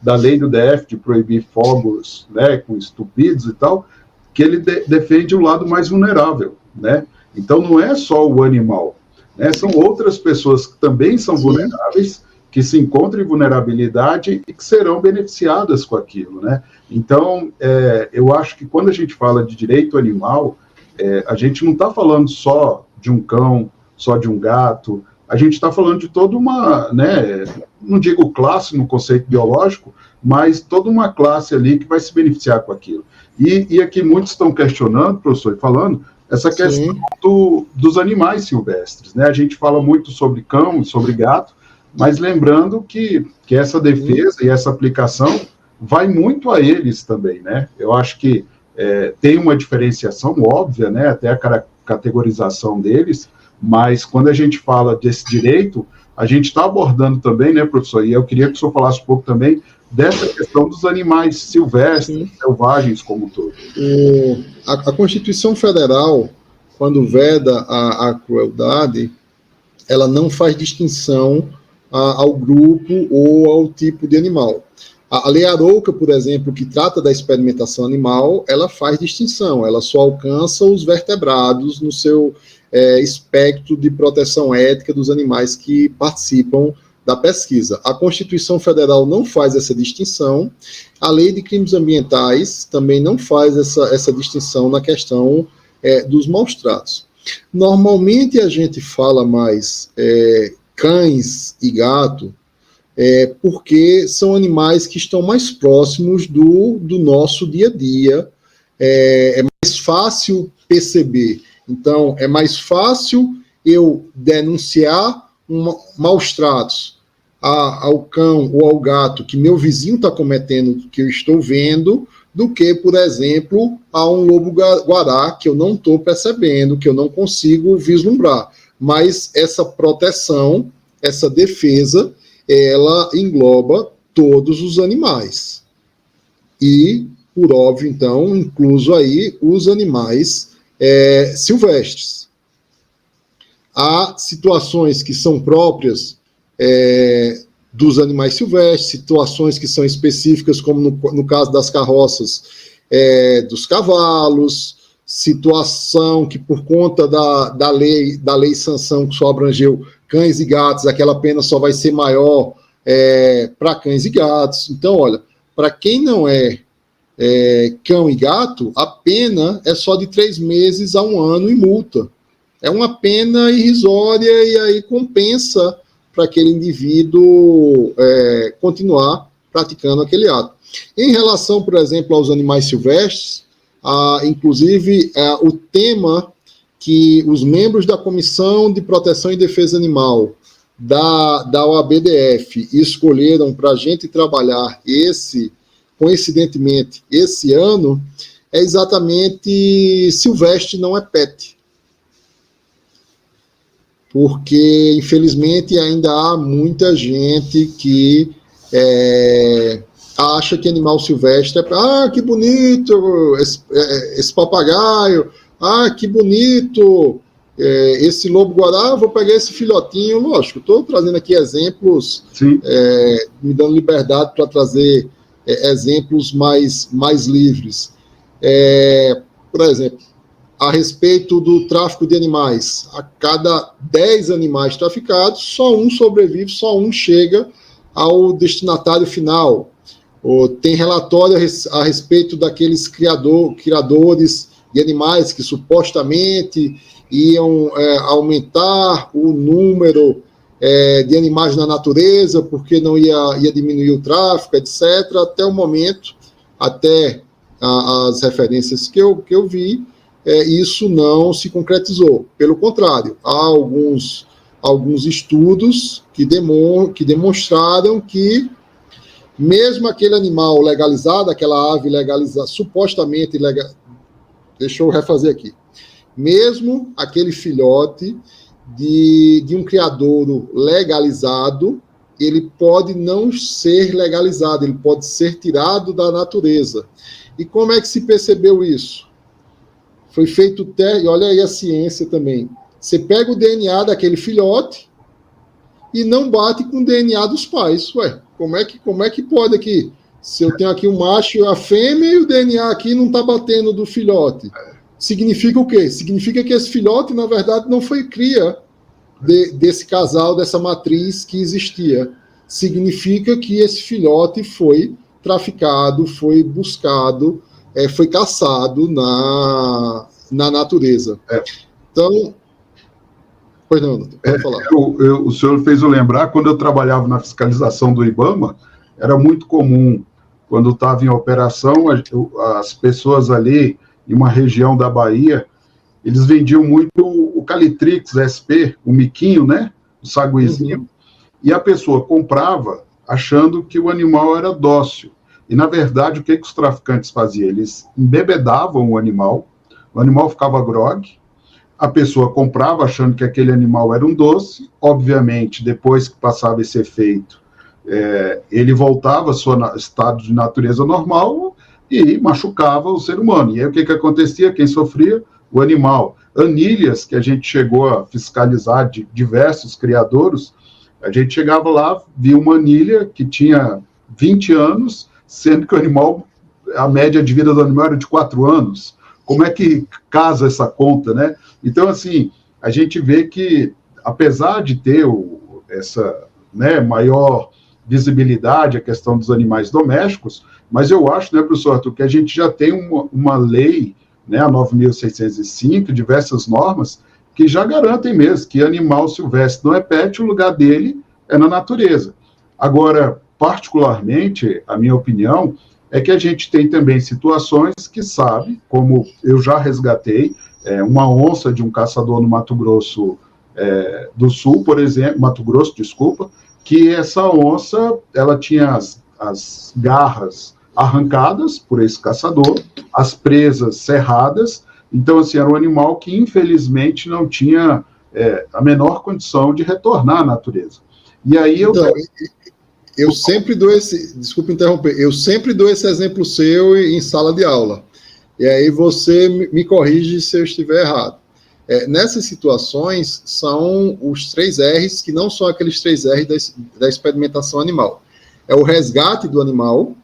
da lei do DF de proibir fogos, né, com estupidez e tal, que ele defende o lado mais vulnerável, né? Então não é só o animal, né? São outras pessoas que também são vulneráveis, que se encontram em vulnerabilidade e que serão beneficiadas com aquilo, né? Então, eu acho que quando a gente fala de direito animal, a gente não está falando só de um cão, só de um gato, a gente está falando de toda uma, né, não digo classe no conceito biológico, mas toda uma classe ali que vai se beneficiar com aquilo. E aqui muitos estão questionando, professor, e falando, essa questão dos animais silvestres, né? A gente fala muito sobre cão e sobre gato, mas lembrando que essa defesa e essa aplicação vai muito a eles também, né? Eu acho que tem uma diferenciação óbvia, né? Até a categorização deles, mas quando a gente fala desse direito, a gente está abordando também, né, professor? E eu queria que o senhor falasse um pouco também dessa questão dos animais silvestres, selvagens como um todo. A Constituição Federal, quando veda a crueldade, ela não faz distinção ao grupo ou ao tipo de animal. A Lei Arouca, por exemplo, que trata da experimentação animal, ela faz distinção, ela só alcança os vertebrados no seu espectro de proteção ética dos animais que participam da pesquisa. A Constituição Federal não faz essa distinção, a Lei de Crimes Ambientais também não faz essa distinção na questão dos maus-tratos. Normalmente a gente fala mais cães e gato, porque são animais que estão mais próximos do nosso dia a dia, é mais fácil perceber. Então, é mais fácil eu denunciar maus tratos ao cão ou ao gato que meu vizinho está cometendo, que eu estou vendo, do que, por exemplo, a um lobo-guará que eu não estou percebendo, que eu não consigo vislumbrar. Mas essa proteção, essa defesa, ela engloba todos os animais. E, por óbvio, então, incluso aí os animais silvestres. há situações que são próprias dos animais silvestres, situações que são específicas, como no caso das carroças, dos cavalos, situação que por conta da lei sanção que só abrangeu cães e gatos, aquela pena só vai ser maior para cães e gatos. Então, olha, para quem não é cão e gato, a pena é só de 3 meses a 1 ano e multa. É uma pena irrisória e aí compensa para aquele indivíduo continuar praticando aquele ato. Em relação, por exemplo, aos animais silvestres, inclusive o tema que os membros da Comissão de Proteção e Defesa Animal da OABDF escolheram para a gente trabalhar coincidentemente, esse ano, é exatamente silvestre, não é pet. Porque, infelizmente, ainda há muita gente que acha que animal silvestre que bonito esse papagaio, que bonito esse lobo-guará, vou pegar esse filhotinho. Lógico, estou trazendo aqui exemplos, me dando liberdade para trazer exemplos mais livres. Por exemplo, a respeito do tráfico de animais, a cada 10 animais traficados, só um sobrevive, só um chega ao destinatário final. Tem relatório a respeito daqueles criadores de animais que supostamente iam aumentar o número de animais na natureza, porque não ia diminuir o tráfico, etc. Até o momento, até as referências que eu vi, isso não se concretizou. Pelo contrário, há alguns estudos que demonstraram que mesmo aquele animal legalizado, aquela ave legalizada, supostamente legalizada, deixa eu refazer aqui, mesmo aquele filhote de um criadouro legalizado, ele pode não ser legalizado, ele pode ser tirado da natureza. E como é que se percebeu isso? Foi feito teste, olha aí a ciência também. Você pega o DNA daquele filhote e não bate com o DNA dos pais. Ué, como é que pode aqui? Se eu tenho aqui o macho e a fêmea e o DNA aqui não está batendo do filhote. Significa o quê? Significa que esse filhote, na verdade, não foi cria desse casal, dessa matriz que existia. Significa que esse filhote foi traficado, foi buscado, foi caçado na natureza. Então, pois não, pode falar. O senhor fez eu lembrar, quando eu trabalhava na fiscalização do IBAMA, era muito comum, quando estava em operação, as pessoas ali, em uma região da Bahia, eles vendiam muito o Calitrix SP, o miquinho, né? O saguizinho, e a pessoa comprava achando que o animal era dócil. E, na verdade, o que os traficantes faziam? Eles embebedavam o animal ficava grogue, a pessoa comprava achando que aquele animal era um doce, obviamente, depois que passava esse efeito, ele voltava ao seu estado de natureza normal e machucava o ser humano. E aí o que acontecia? Quem sofria? O animal. Anilhas, que a gente chegou a fiscalizar de diversos criadouros, a gente chegava lá, via uma anilha que tinha 20 anos, sendo que o animal, a média de vida do animal era de 4 anos. Como é que casa essa conta, né? Então, assim, a gente vê que, apesar de ter essa maior visibilidade, a questão dos animais domésticos, mas eu acho, né, professor Arthur, que a gente já tem uma lei, né, a 9.605, diversas normas, que já garantem mesmo que animal silvestre não é pet, o lugar dele é na natureza. Agora, particularmente, a minha opinião é que a gente tem também situações que sabe, como eu já resgatei, uma onça de um caçador no Mato Grosso do Sul, por exemplo, Mato Grosso, desculpa, que essa onça, ela tinha as garras arrancadas por esse caçador, as presas cerradas, então, assim, era um animal que, infelizmente, não tinha a menor condição de retornar à natureza. E aí eu sempre dou desculpa interromper, eu sempre dou esse exemplo seu em sala de aula, e aí você me corrige se eu estiver errado. Nessas situações, são os 3 R's, que não são aqueles 3 R's da experimentação animal. É o resgate do animal,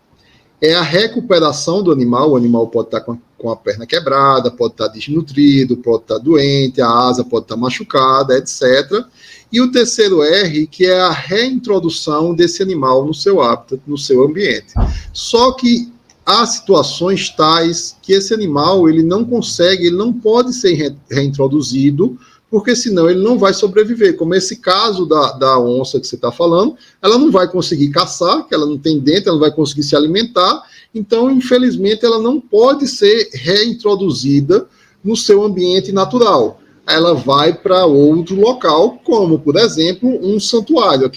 é a recuperação do animal. O animal pode estar com a perna quebrada, pode estar desnutrido, pode estar doente, a asa pode estar machucada, etc. E o terceiro R, que é a reintrodução desse animal no seu hábitat, no seu ambiente. Só que há situações tais que esse animal ele não pode ser reintroduzido, porque senão ele não vai sobreviver. Como esse caso da onça que você está falando, ela não vai conseguir caçar, que ela não tem dente, ela não vai conseguir se alimentar, então, infelizmente, ela não pode ser reintroduzida no seu ambiente natural. Ela vai para outro local, como, por exemplo, um santuário.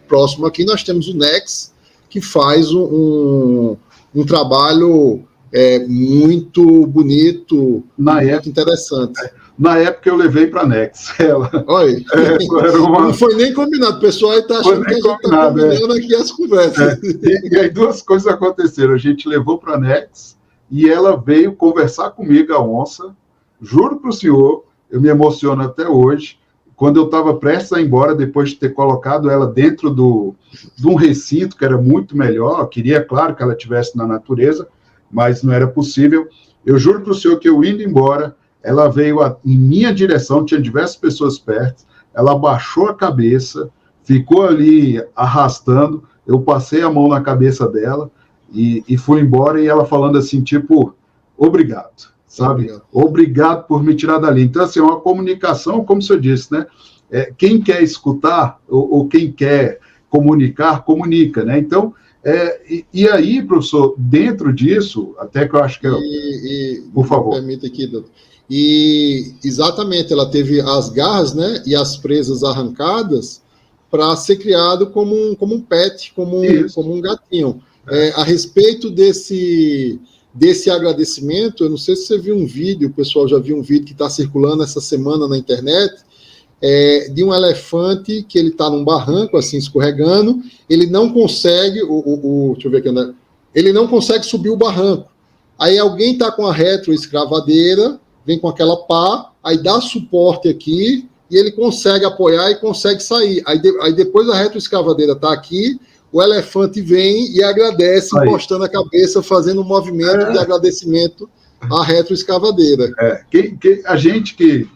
Próximo aqui, nós temos o NEX, que faz um trabalho muito bonito, muito interessante. Na época eu levei para a Nex. Olha, não foi nem combinado. O pessoal aí está achando que a gente está combinando aqui as conversas. E aí 2 coisas aconteceram. A gente levou para a Nex e ela veio conversar comigo, a onça. Juro para o senhor, eu me emociono até hoje. Quando eu estava prestes a ir embora, depois de ter colocado ela dentro de um recinto, que era muito melhor, eu queria, claro, que ela estivesse na natureza, mas não era possível. Eu juro para o senhor que eu indo embora, ela veio em minha direção, tinha diversas pessoas perto, ela abaixou a cabeça, ficou ali arrastando, eu passei a mão na cabeça dela e fui embora, e ela falando assim, tipo, obrigado, sabe? Obrigado por me tirar dali. Então, assim, é uma comunicação, como o senhor disse, né? Quem quer escutar ou quem quer comunicar, comunica, né? Então, e aí, professor, dentro disso, até que eu acho que... por favor. Permita aqui, doutor. E, exatamente, ela teve as garras, né, e as presas arrancadas para ser criado como um pet, como um gatinho. A respeito desse agradecimento, eu não sei se você viu um vídeo, o pessoal já viu um vídeo que está circulando essa semana na internet, de um elefante que ele está num barranco, assim, escorregando, ele não consegue, deixa eu ver aqui, né? Ele não consegue subir o barranco. Aí alguém está com a retroescavadeira, vem com aquela pá, aí dá suporte aqui, e ele consegue apoiar e consegue sair. Aí depois a retroescavadeira está aqui, o elefante vem e agradece, encostando a cabeça, fazendo um movimento de agradecimento à retroescavadeira. A gente que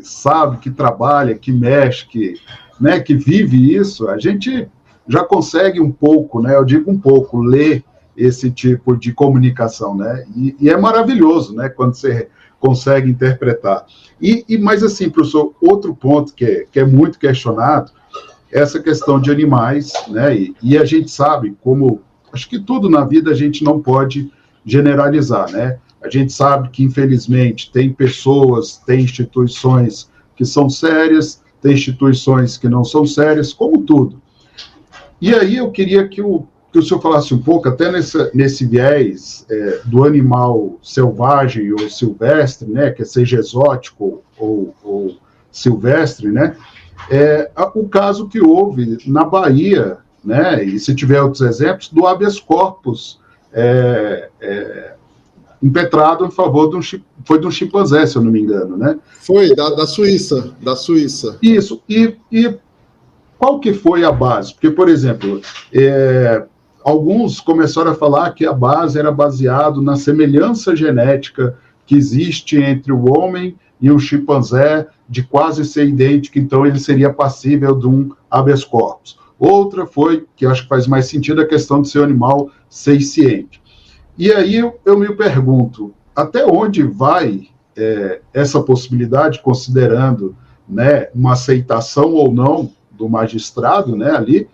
sabe, que trabalha, que mexe, que vive isso, a gente já consegue um pouco, né? Eu digo um pouco, ler esse tipo de comunicação, né? E é maravilhoso, né? Quando você consegue interpretar. Mas, assim, professor, outro ponto que é muito questionado é essa questão de animais, né? E a gente sabe, como acho que tudo na vida a gente não pode generalizar, né? A gente sabe que, infelizmente, tem pessoas, tem instituições que são sérias, tem instituições que não são sérias, como tudo. E aí eu queria que o senhor falasse um pouco, até nesse viés do animal selvagem ou silvestre, né, que seja exótico ou silvestre, né, o caso que houve na Bahia, né, e se tiver outros exemplos, do habeas corpus impetrado em favor foi de um chimpanzé, se eu não me engano, né? Foi, da Suíça. Isso, e qual que foi a base? Porque, por exemplo, alguns começaram a falar que a base era baseado na semelhança genética que existe entre o homem e o chimpanzé, de quase ser idêntico, então ele seria passível de um habeas corpus. Outra foi, que acho que faz mais sentido, a questão de ser um animal senciente. E aí eu me pergunto, até onde vai essa possibilidade, considerando, né, uma aceitação ou não do magistrado, né, ali,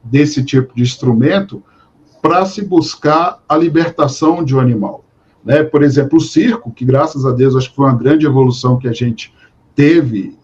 desse tipo de instrumento, para se buscar a libertação de um animal, né? Por exemplo, o circo, que graças a Deus acho que foi uma grande evolução que a gente teve,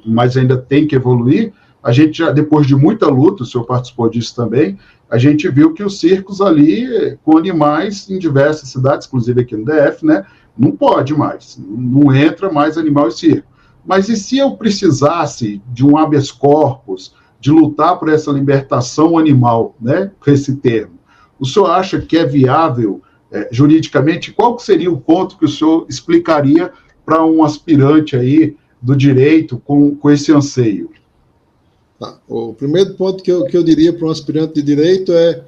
mas ainda tem que evoluir. A gente já, depois de muita luta, o senhor participou disso também, a gente viu que os circos ali, com animais em diversas cidades, inclusive aqui no DF, né, não pode mais, não entra mais animal em circo. Mas e se eu precisasse de um habeas corpus, de lutar por essa libertação animal, né, com esse termo? O senhor acha que é viável juridicamente? Qual seria o ponto que o senhor explicaria para um aspirante aí do direito com esse anseio? Tá. O primeiro ponto que eu diria para um aspirante de direito é: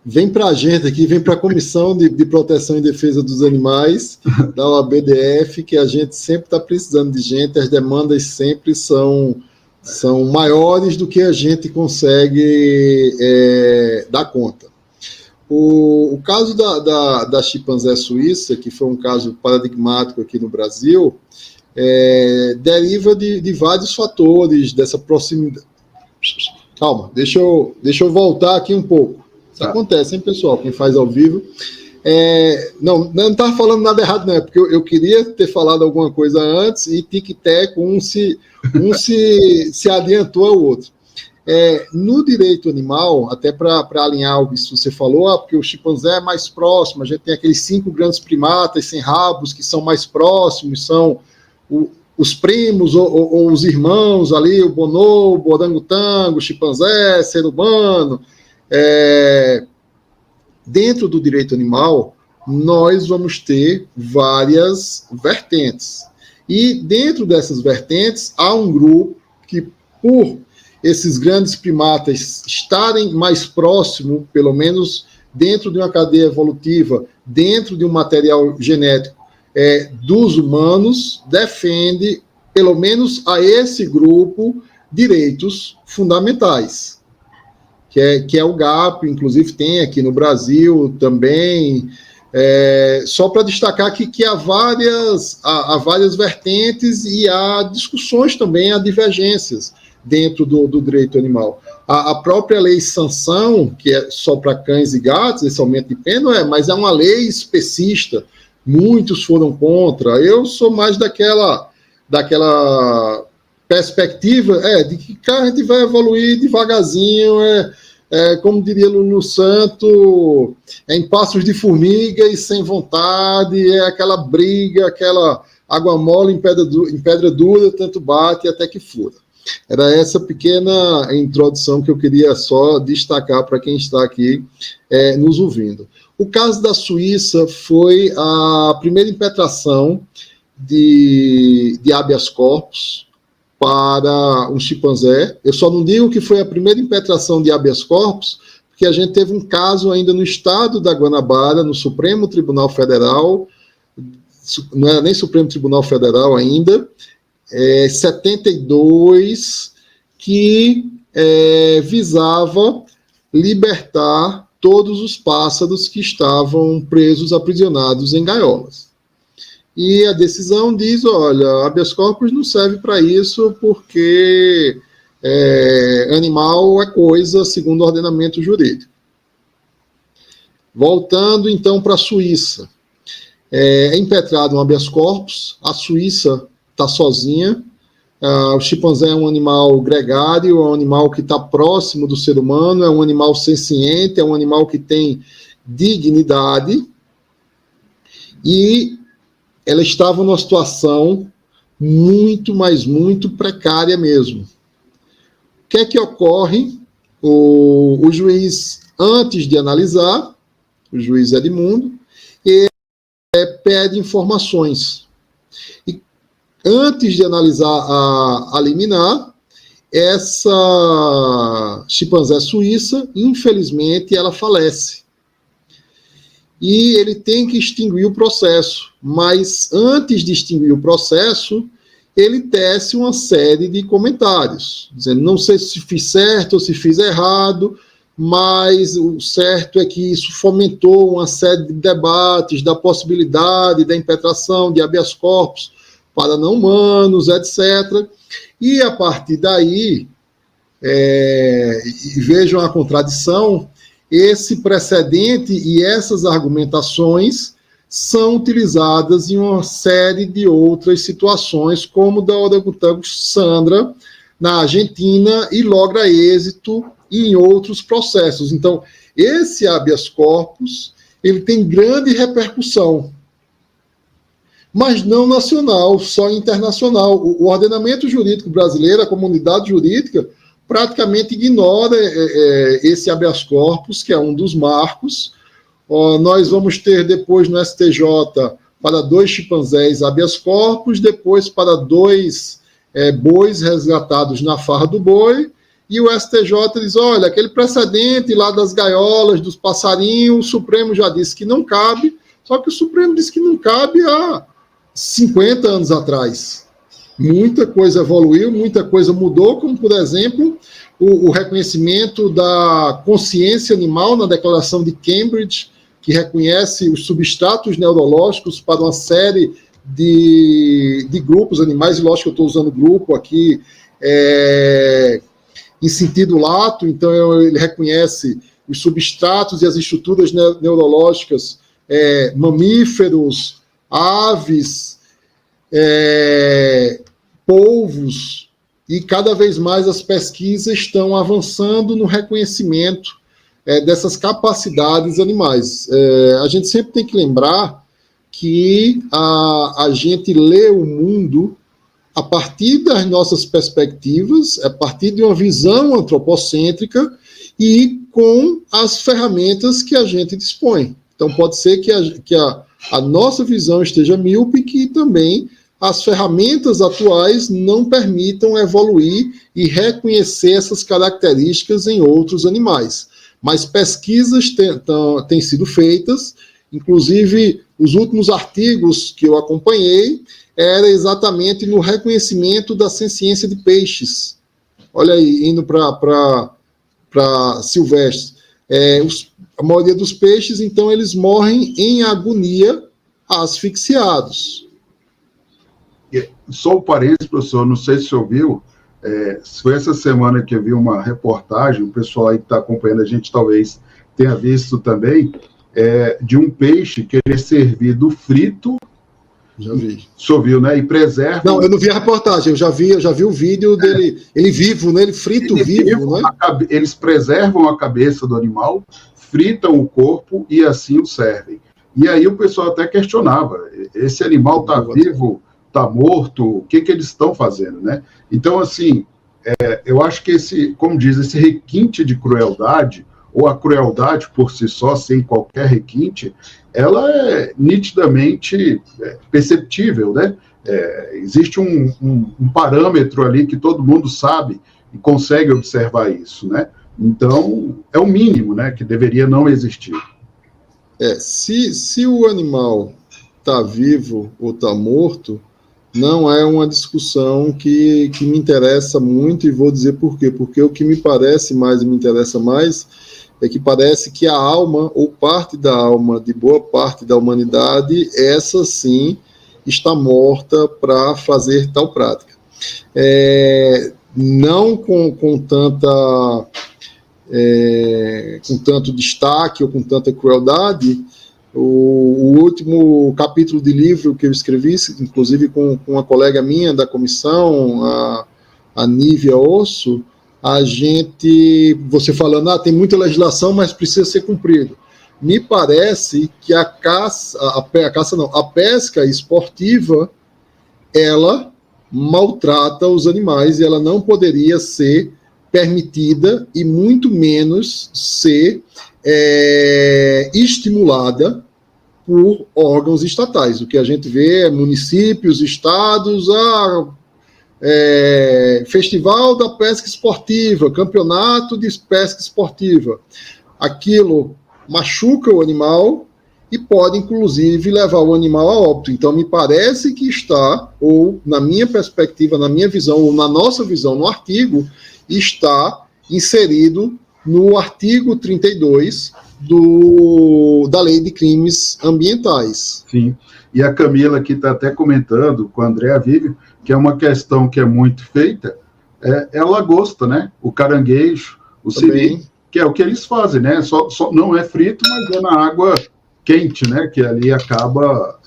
vem para a gente aqui, vem para a Comissão de Proteção e Defesa dos Animais, da OABDF, que a gente sempre está precisando de gente, as demandas sempre são maiores do que a gente consegue dar conta. O caso da chimpanzé suíça, que foi um caso paradigmático aqui no Brasil, deriva de vários fatores dessa proximidade. Calma, deixa eu voltar aqui um pouco. Isso acontece, hein, pessoal? Quem faz ao vivo. Não estava falando nada errado, não, é porque eu queria ter falado alguma coisa antes e tic-tac, um se adiantou ao outro. No direito animal, até para alinhar o que você falou, porque o chimpanzé é mais próximo, a gente tem aqueles 5 grandes primatas sem rabos que são mais próximos, são os primos ou os irmãos ali, o bonobo, o orangotango, o chimpanzé, ser humano. Dentro do direito animal, nós vamos ter várias vertentes. E dentro dessas vertentes, há um grupo que, por esses grandes primatas estarem mais próximo, pelo menos dentro de uma cadeia evolutiva, dentro de um material genético dos humanos, defende, pelo menos a esse grupo, direitos fundamentais, que é o GAP, inclusive tem aqui no Brasil também. Só para destacar que há várias vertentes e há discussões também, há divergências dentro do direito animal. A própria lei sanção, que é só para cães e gatos, esse aumento de pena, mas é uma lei especista, muitos foram contra. Eu sou mais daquela perspectiva de que a gente vai evoluir devagarzinho, como diria Lulu Santo, em passos de formiga e sem vontade, aquela briga, aquela água mole em pedra dura, tanto bate até que fura. Era essa pequena introdução que eu queria só destacar para quem está aqui nos ouvindo. O caso da Suíça foi a primeira impetração de habeas corpus para um chimpanzé. Eu só não digo que foi a primeira impetração de habeas corpus, porque a gente teve um caso ainda no estado da Guanabara, no Supremo Tribunal Federal, não era nem Supremo Tribunal Federal ainda, 72, que visava libertar todos os pássaros que estavam presos, aprisionados em gaiolas. E a decisão diz, olha, habeas corpus não serve para isso porque animal é coisa segundo o ordenamento jurídico. Voltando, então, para a Suíça. É impetrado um habeas corpus, a Suíça está sozinha, o chimpanzé é um animal gregário, é um animal que está próximo do ser humano, é um animal senciente, é um animal que tem dignidade, e ela estava numa situação muito, mas muito precária mesmo. O que é que ocorre? O juiz, antes de analisar, o juiz Edmundo, pede informações. E antes de analisar a liminar, essa chimpanzé suíça, infelizmente, ela falece. E ele tem que extinguir o processo. Mas antes de extinguir o processo, ele tece uma série de comentários, dizendo, não sei se fiz certo ou se fiz errado, mas o certo é que isso fomentou uma série de debates da possibilidade da impetração de habeas corpus para não humanos, etc. E a partir daí, vejam a contradição, esse precedente e essas argumentações são utilizadas em uma série de outras situações, como da orangotango Sandra, na Argentina, e logra êxito em outros processos. Então, esse habeas corpus, ele tem grande repercussão, mas não nacional, só internacional. O ordenamento jurídico brasileiro, a comunidade jurídica, praticamente ignora esse habeas corpus, que é um dos marcos. Nós vamos ter depois no STJ, para 2 chimpanzés habeas corpus, depois para 2 bois resgatados na farra do boi, e o STJ diz, olha, aquele precedente lá das gaiolas, dos passarinhos, o Supremo já disse que não cabe, só que o Supremo disse que não cabe há 50 anos atrás. Muita coisa evoluiu, muita coisa mudou, como, por exemplo, o reconhecimento da consciência animal na Declaração de Cambridge, que reconhece os substratos neurológicos para uma série de grupos animais, e lógico que eu estou usando grupo aqui em sentido lato, então ele reconhece os substratos e as estruturas neurológicas mamíferos, aves, polvos, e cada vez mais as pesquisas estão avançando no reconhecimento dessas capacidades animais. A gente sempre tem que lembrar que a gente lê o mundo a partir das nossas perspectivas, a partir de uma visão antropocêntrica e com as ferramentas que a gente dispõe. Então, pode ser que a nossa visão esteja míope, que também as ferramentas atuais não permitam evoluir e reconhecer essas características em outros animais. Mas pesquisas têm sido feitas, inclusive os últimos artigos que eu acompanhei era exatamente no reconhecimento da senciência de peixes. Olha aí, indo para silvestres. A maioria dos peixes, então, eles morrem em agonia asfixiados. Só um parênteses, professor, não sei se você ouviu, foi essa semana que eu vi uma reportagem, o pessoal aí que está acompanhando a gente talvez tenha visto também, de um peixe que ele é servido frito. Já vi. O senhor viu, né? E preserva... Não, eu não vi a reportagem, eu já vi o vídeo dele, ele vivo, né? Ele frito vivo, né? Eles preservam a cabeça do animal, fritam o corpo e assim o servem. E aí o pessoal até questionava, esse animal está vivo, está morto, o que eles estão fazendo, né? Então, assim, eu acho que como diz, esse requinte de crueldade, ou a crueldade por si só, sem qualquer requinte, ela é nitidamente perceptível, né? Existe um parâmetro ali que todo mundo sabe e consegue observar isso, né? Então, é o mínimo, né, que deveria não existir. Se o animal está vivo ou está morto, não é uma discussão que me interessa muito, e vou dizer por quê. Porque o que me parece mais e me interessa mais é que parece que a alma, ou parte da alma de boa parte da humanidade, essa sim está morta para fazer tal prática. Não com tanto destaque ou com tanta crueldade. O último capítulo de livro que eu escrevi, inclusive com uma colega minha da comissão, a Nívia Osso, você falando, tem muita legislação, mas precisa ser cumprido. Me parece que a pesca esportiva, ela maltrata os animais, e ela não poderia ser permitida, e muito menos ser estimulada por órgãos estatais. O que a gente vê é municípios, estados, festival da pesca esportiva, campeonato de pesca esportiva. Aquilo machuca o animal e pode, inclusive, levar o animal a óbito. Então, me parece que está, ou na minha perspectiva, na minha visão, ou na nossa visão, no artigo, está inserido no artigo 32 da Lei de Crimes Ambientais. Sim, e a Camila aqui está até comentando com a Andréa Vive, que é uma questão que é muito feita, é a lagosta, né? O caranguejo, o siri, que é o que eles fazem, né? Só não é frito, mas é na água quente, né? Que ali acaba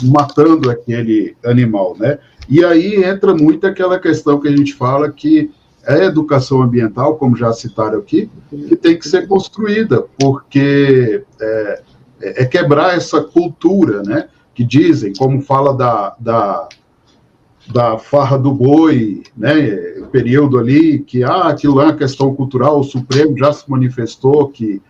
matando aquele animal, né? E aí entra muito aquela questão que a gente fala que a educação ambiental, como já citaram aqui, que tem que ser construída, porque é quebrar essa cultura, né? Que dizem, como fala da farra do boi, né? O período ali que aquilo é uma questão cultural, o Supremo já se manifestou que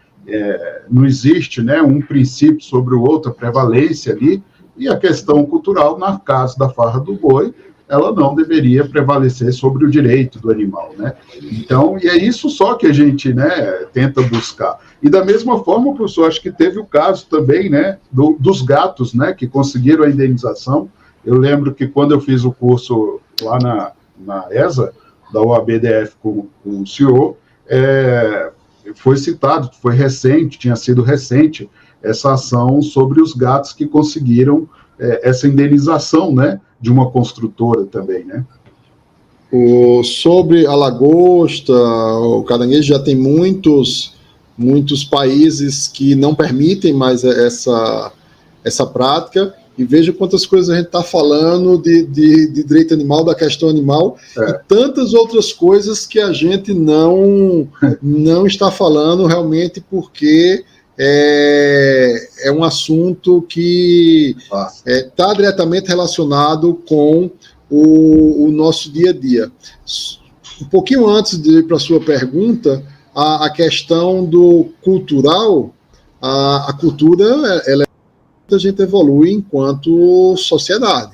não existe, né, um princípio sobre o outro, a prevalência ali, E a questão cultural, no caso da farra do boi, ela não deveria prevalecer sobre o direito do animal, né? Então, e é isso só que a gente, né, tenta buscar. E da mesma forma, professor, acho que teve o caso também, né, dos gatos, né, que conseguiram a indenização. Eu lembro que quando eu fiz o curso lá na ESA, da OABDF com o senhor, foi citado, foi recente, tinha sido recente, essa ação sobre os gatos que conseguiram essa indenização, né, de uma construtora também, né? Sobre a lagosta, o caranguejo, já tem muitos países que não permitem mais essa prática, e veja quantas coisas a gente está falando de direito animal, da questão animal, e tantas outras coisas que a gente não está falando realmente, porque é um assunto que está diretamente relacionado com o nosso dia a dia. Um pouquinho antes de ir para a sua pergunta, a questão do cultural, a cultura, a gente evolui enquanto sociedade.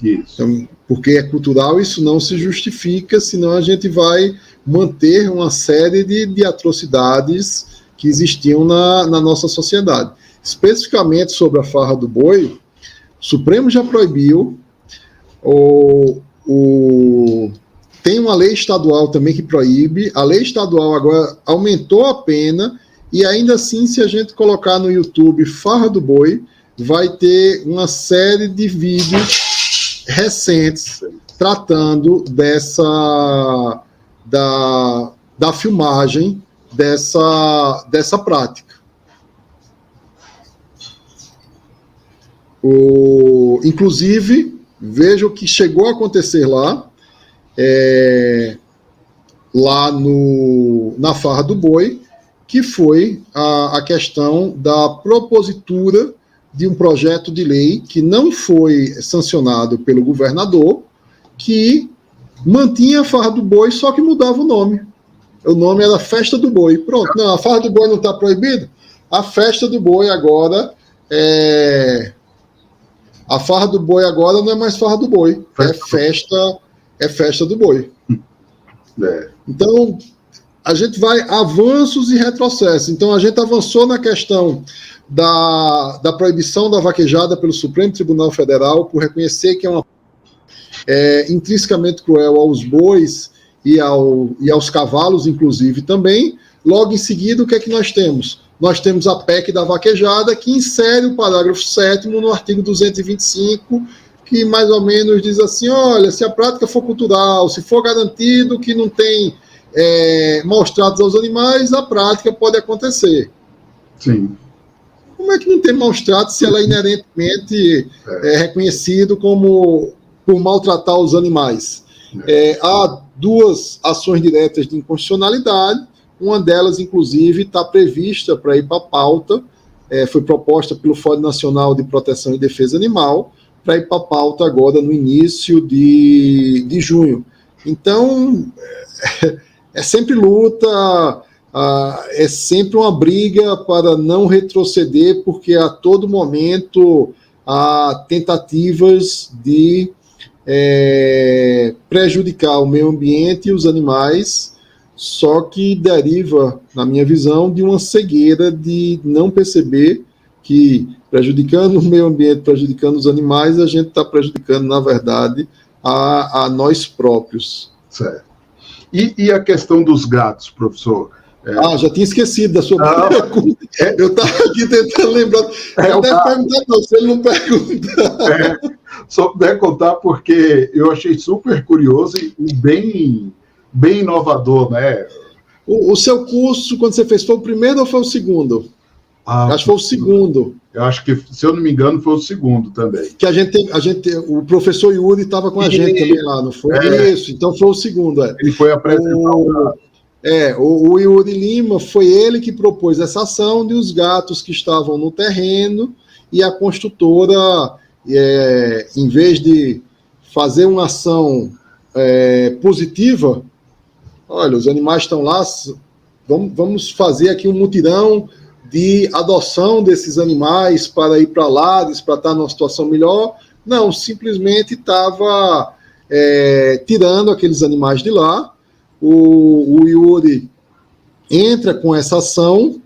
Isso. Então, porque é cultural, isso não se justifica, senão a gente vai manter uma série de atrocidades que existiam na nossa sociedade. Especificamente sobre a farra do boi, o Supremo já proibiu, tem uma lei estadual também que proíbe, a lei estadual agora aumentou a pena, e ainda assim, se a gente colocar no YouTube farra do boi, vai ter uma série de vídeos recentes tratando da filmagem dessa prática. Inclusive, veja o que chegou a acontecer lá na farra do boi, que foi a questão da propositura de um projeto de lei que não foi sancionado pelo governador, que mantinha a farra do boi, só que mudava o nome. O nome era Festa do Boi. Pronto, não, a farra do boi não está proibida. A Festa do Boi agora a farra do boi agora não é mais farra do boi, é festa do boi. Então, a gente vai avanços e retrocessos. Então, a gente avançou na questão da proibição da vaquejada pelo Supremo Tribunal Federal, por reconhecer que é uma intrinsecamente cruel aos bois e aos cavalos, inclusive, também. Logo em seguida, o que é que nós temos? Nós temos a PEC da vaquejada, que insere o parágrafo 7º no artigo 225, que mais ou menos diz assim, olha, se a prática for cultural, se for garantido que não tem maus tratos aos animais, a prática pode acontecer. Sim. Como é que não tem maus tratos se ela é inerentemente reconhecido como por maltratar os animais? Há duas ações diretas de inconstitucionalidade, uma delas, inclusive, está prevista para ir para a pauta, foi proposta pelo Fórum Nacional de Proteção e Defesa Animal, para ir para a pauta agora no início de junho. Então, é sempre luta, é sempre uma briga para não retroceder, porque a todo momento há tentativas de prejudicar o meio ambiente e os animais, só que deriva, na minha visão, de uma cegueira de não perceber que, prejudicando o meio ambiente, prejudicando os animais, a gente está prejudicando, na verdade, a nós próprios. Certo. E a questão dos gatos, professor? Já tinha esquecido da sua pergunta. Eu estava aqui tentando lembrar. Ele deve perguntar, não, se ele não pergunta. Só puder contar, porque eu achei super curioso e bem inovador, né? O seu curso, quando você fez, foi o primeiro ou foi o segundo? Acho que foi o segundo. Eu acho que, se eu não me engano, foi o segundo também. Que o professor Yuri estava com a gente também lá, não foi? Isso, então foi o segundo. Ele foi apresentar o Yuri Lima, foi ele que propôs essa ação de os gatos que estavam no terreno, e a construtora, em vez de fazer uma ação positiva, olha, os animais estão lá, vamos fazer aqui um mutirão de adoção desses animais para ir para lares, para estar numa situação melhor. Não, simplesmente estava tirando aqueles animais de lá. O Yuri entra com essa ação.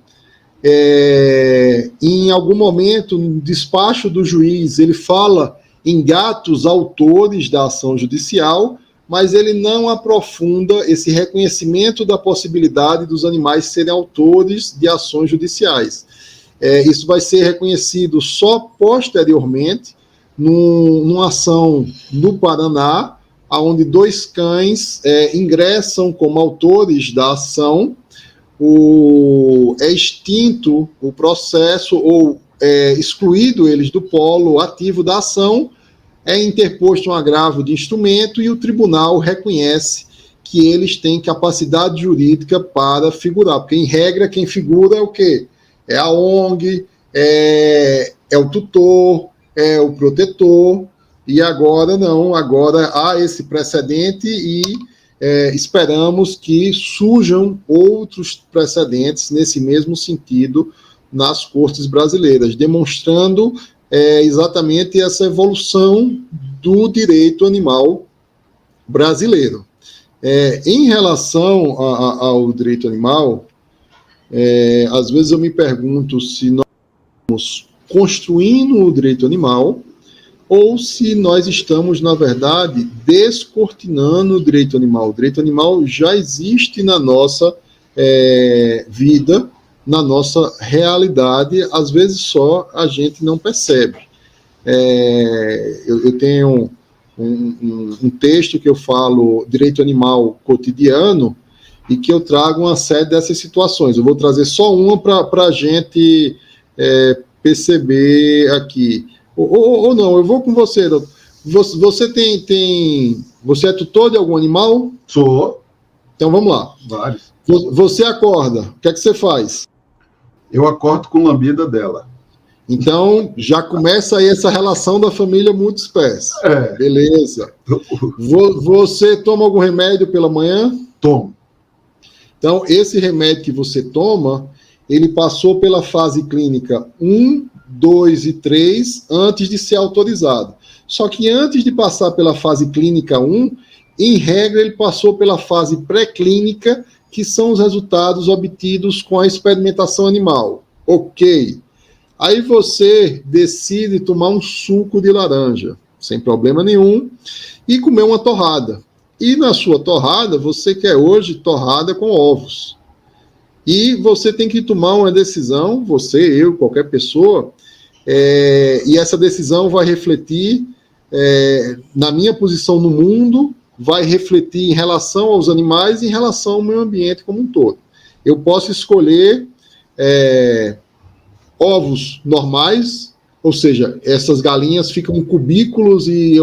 Em algum momento, no despacho do juiz, ele fala em gatos autores da ação judicial, mas ele não aprofunda esse reconhecimento da possibilidade dos animais serem autores de ações judiciais. Isso vai ser reconhecido só posteriormente, numa ação no Paraná, onde 2 cães ingressam como autores da ação. É extinto o processo, ou excluído eles do polo ativo da ação, é interposto um agravo de instrumento e o tribunal reconhece que eles têm capacidade jurídica para figurar, porque, em regra, quem figura é o quê? É a ONG, é o tutor, é o protetor, e agora não, agora há esse precedente e esperamos que surjam outros precedentes nesse mesmo sentido nas cortes brasileiras, demonstrando exatamente essa evolução do direito animal brasileiro. Em relação ao direito animal, às vezes eu me pergunto se nós estamos construindo o direito animal ou se nós estamos, na verdade, descortinando o direito animal. O direito animal já existe na nossa vida, na nossa realidade, às vezes só a gente não percebe. Eu tenho um texto que eu falo direito animal cotidiano e que eu trago uma série dessas situações. Eu vou trazer só uma para a gente perceber aqui. Ou não, eu vou com você. Você você é tutor de algum animal? Sou. Então vamos lá. Vários. Você acorda, o que é que você faz? Eu acordo com lambida dela. Então, já começa aí essa relação da família multiespécie. Beleza. Você toma algum remédio pela manhã? Tomo. Então, esse remédio que você toma, ele passou pela fase clínica 1, 2 e 3 antes de ser autorizado. Só que antes de passar pela fase clínica 1, em regra, ele passou pela fase pré-clínica, que são os resultados obtidos com a experimentação animal. Ok. Aí você decide tomar um suco de laranja, sem problema nenhum, e comer uma torrada. E na sua torrada, você quer hoje torrada com ovos. E você tem que tomar uma decisão, você, eu, qualquer pessoa, e essa decisão vai refletir na minha posição no mundo, vai refletir em relação aos animais e em relação ao meio ambiente como um todo. Eu posso escolher ovos normais, ou seja, essas galinhas ficam em cubículos e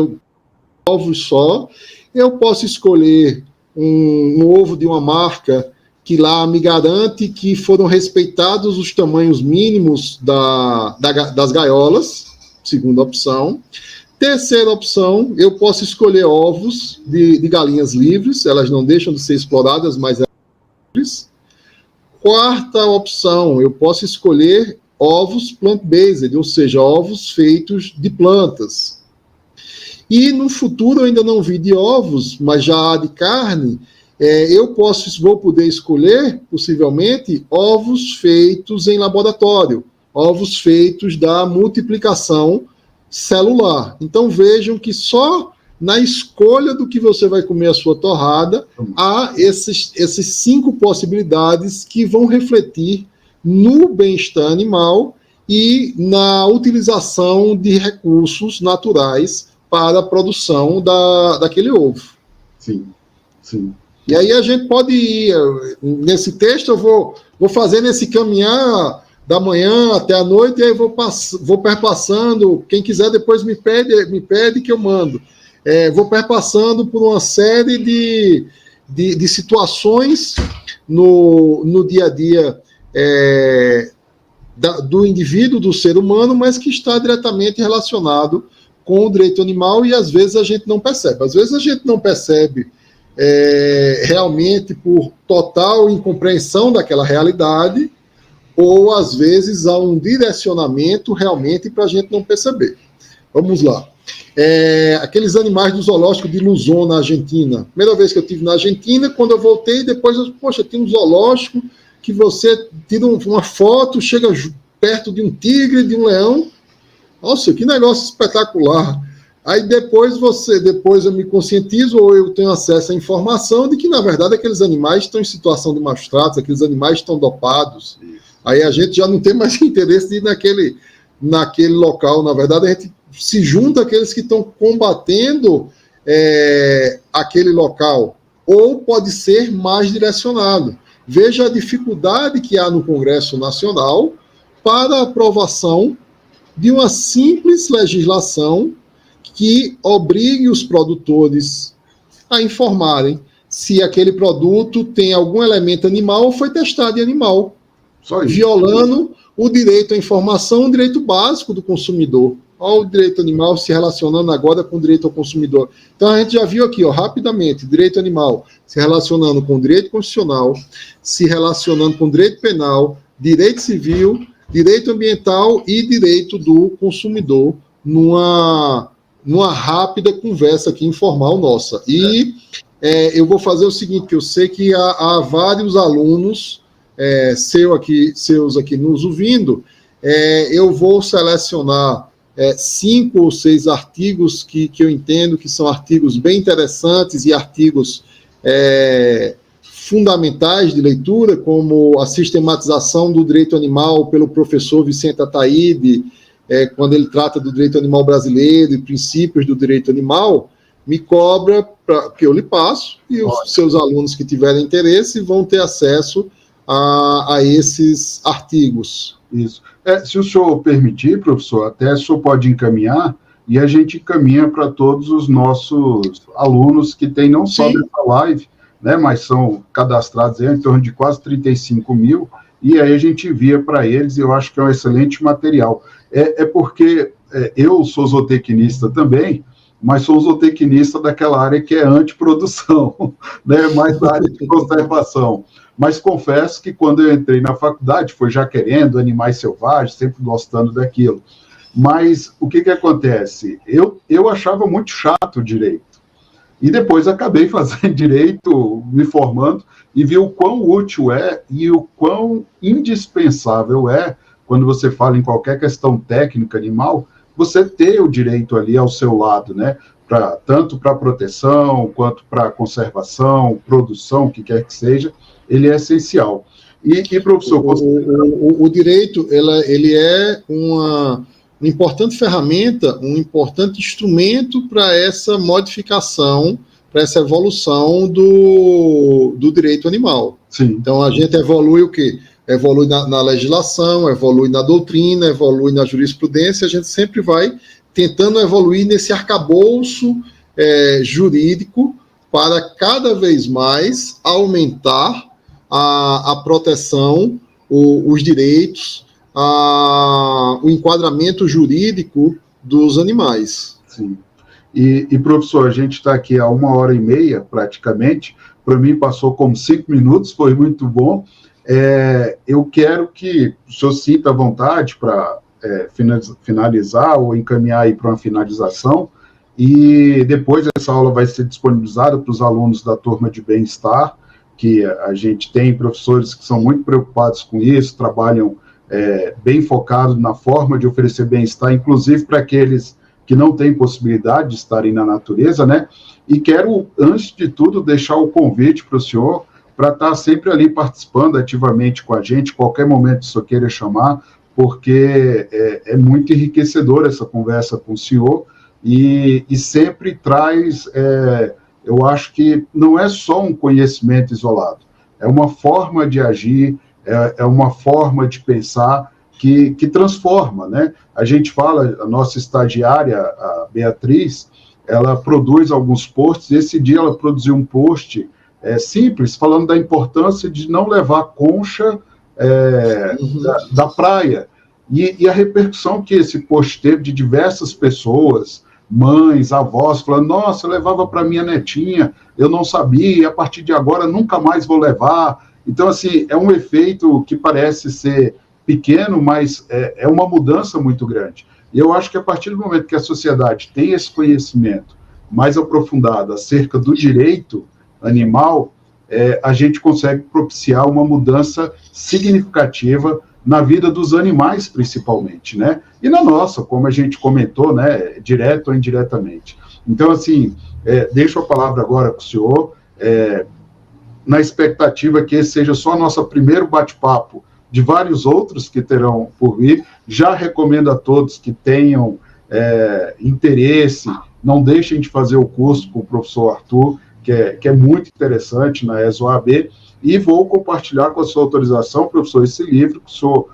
ovos só. Eu posso escolher um ovo de uma marca que lá me garante que foram respeitados os tamanhos mínimos das gaiolas, segunda opção. Terceira opção, eu posso escolher ovos de galinhas livres, elas não deixam de ser exploradas, mas elas são livres. Quarta opção, eu posso escolher ovos plant-based, ou seja, ovos feitos de plantas. E no futuro eu ainda não vi de ovos, mas já há de carne, vou poder escolher, possivelmente, ovos feitos em laboratório, ovos feitos da multiplicação celular. Então vejam que só na escolha do que você vai comer a sua torrada, há essas 5 possibilidades que vão refletir no bem-estar animal e na utilização de recursos naturais para a produção daquele ovo. Sim, sim. E aí a gente pode ir, nesse texto eu vou fazer nesse caminhar da manhã até a noite, e aí vou perpassando, quem quiser depois me pede que eu mando. Vou perpassando por uma série de situações no dia a dia do indivíduo, do ser humano, mas que está diretamente relacionado com o direito animal, e às vezes a gente não percebe. Às vezes a gente não percebe realmente por total incompreensão daquela realidade, ou às vezes há um direcionamento realmente para a gente não perceber. Vamos lá. Aqueles animais do zoológico de Luzon, na Argentina. Primeira vez que eu estive na Argentina, quando eu voltei, depois, poxa, tem um zoológico que você tira uma foto, chega perto de um tigre, de um leão. Nossa, que negócio espetacular. Aí depois eu me conscientizo ou eu tenho acesso à informação de que, na verdade, aqueles animais estão em situação de maus tratos, aqueles animais estão dopados. Aí a gente já não tem mais interesse de ir naquele local. Na verdade, a gente se junta àqueles que estão combatendo aquele local. Ou pode ser mais direcionado. Veja a dificuldade que há no Congresso Nacional para a aprovação de uma simples legislação que obrigue os produtores a informarem se aquele produto tem algum elemento animal ou foi testado em animal, violando o direito à informação, o direito básico do consumidor. Olha o direito animal se relacionando agora com o direito ao consumidor. Então a gente já viu aqui, rapidamente, direito animal se relacionando com o direito constitucional, se relacionando com o direito penal, direito civil, direito ambiental e direito do consumidor numa rápida conversa aqui informal nossa. E eu vou fazer o seguinte, que eu sei que há vários alunos seus aqui nos ouvindo, eu vou selecionar 5 ou 6 artigos que eu entendo que são artigos bem interessantes e artigos fundamentais de leitura, como a sistematização do direito animal pelo professor Vicente Ataíde, quando ele trata do direito animal brasileiro e princípios do direito animal, me cobra que eu lhe passo, e os seus alunos que tiverem interesse vão ter acesso a esses artigos. Isso. Se o senhor permitir, professor, até o senhor pode encaminhar, e a gente encaminha para todos os nossos alunos que têm não só dessa live, né, mas são cadastrados em torno de quase 35 mil, e aí a gente envia para eles, e eu acho que é um excelente material. Porque eu sou zootecnista também, mas sou zootecnista daquela área que é antiprodução, né, mais da área de conservação. Mas confesso que quando eu entrei na faculdade, foi já querendo animais selvagens, sempre gostando daquilo. Mas o que acontece? Eu achava muito chato o direito. E depois acabei fazendo direito, me formando, e vi o quão útil é e o quão indispensável é, quando você fala em qualquer questão técnica animal, você ter o direito ali ao seu lado, né? Tanto para proteção, quanto para conservação, produção, o que quer que seja, ele é essencial. E professor... O direito, ele é uma importante ferramenta, um importante instrumento para essa modificação, para essa evolução do direito animal. Sim. Então, a gente evolui o quê? Evolui na legislação, evolui na doutrina, evolui na jurisprudência, a gente sempre vai tentando evoluir nesse arcabouço jurídico para cada vez mais aumentar a proteção, os direitos, o enquadramento jurídico dos animais. Sim. E professor, a gente está aqui há 1h30, praticamente. Para mim passou como 5 minutos, foi muito bom. Eu quero que o senhor sinta à vontade para finalizar ou encaminhar aí para uma finalização, e depois essa aula vai ser disponibilizada para os alunos da turma de bem-estar, que a gente tem professores que são muito preocupados com isso, trabalham bem focados na forma de oferecer bem-estar, inclusive para aqueles que não têm possibilidade de estarem na natureza, né? E quero, antes de tudo, deixar o convite para o senhor para estar sempre ali participando ativamente com a gente, qualquer momento que o senhor queira chamar, porque é muito enriquecedora essa conversa com o senhor, e sempre traz, eu acho que não é só um conhecimento isolado, é uma forma de agir, é uma forma de pensar que transforma, né? A gente fala, a nossa estagiária, a Beatriz, ela produz alguns posts, esse dia ela produziu um post simples, falando da importância de não levar concha da praia, e a repercussão que esse post teve de diversas pessoas, mães, avós, falando, nossa, eu levava para minha netinha, eu não sabia, a partir de agora nunca mais vou levar. Então, assim, é um efeito que parece ser pequeno, mas é uma mudança muito grande. E eu acho que a partir do momento que a sociedade tem esse conhecimento mais aprofundado acerca do direito animal, a gente consegue propiciar uma mudança significativa na vida dos animais, principalmente, né? E na nossa, como a gente comentou, né, direto ou indiretamente. Então, assim, deixo a palavra agora para o senhor, na expectativa que esse seja só nosso primeiro bate-papo de vários outros que terão por vir. Já recomendo a todos que tenham interesse, não deixem de fazer o curso com o professor Arthur, que é muito interessante na ESOAB, e vou compartilhar com a sua autorização, professor, esse livro que o senhor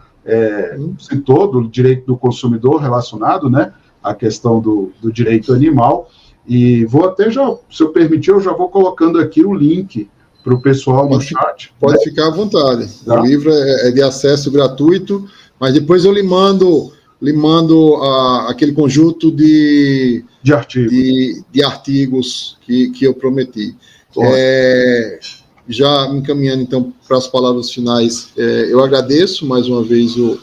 citou, do direito do consumidor relacionado, né, à questão do direito animal, e vou até já, se eu permitir, eu já vou colocando aqui o link para o pessoal no chat. Pode ficar à vontade. Tá? O livro é de acesso gratuito, mas depois eu lhe mando aquele conjunto de artigos que eu prometi. Já me encaminhando, então, para as palavras finais, eu agradeço mais uma vez o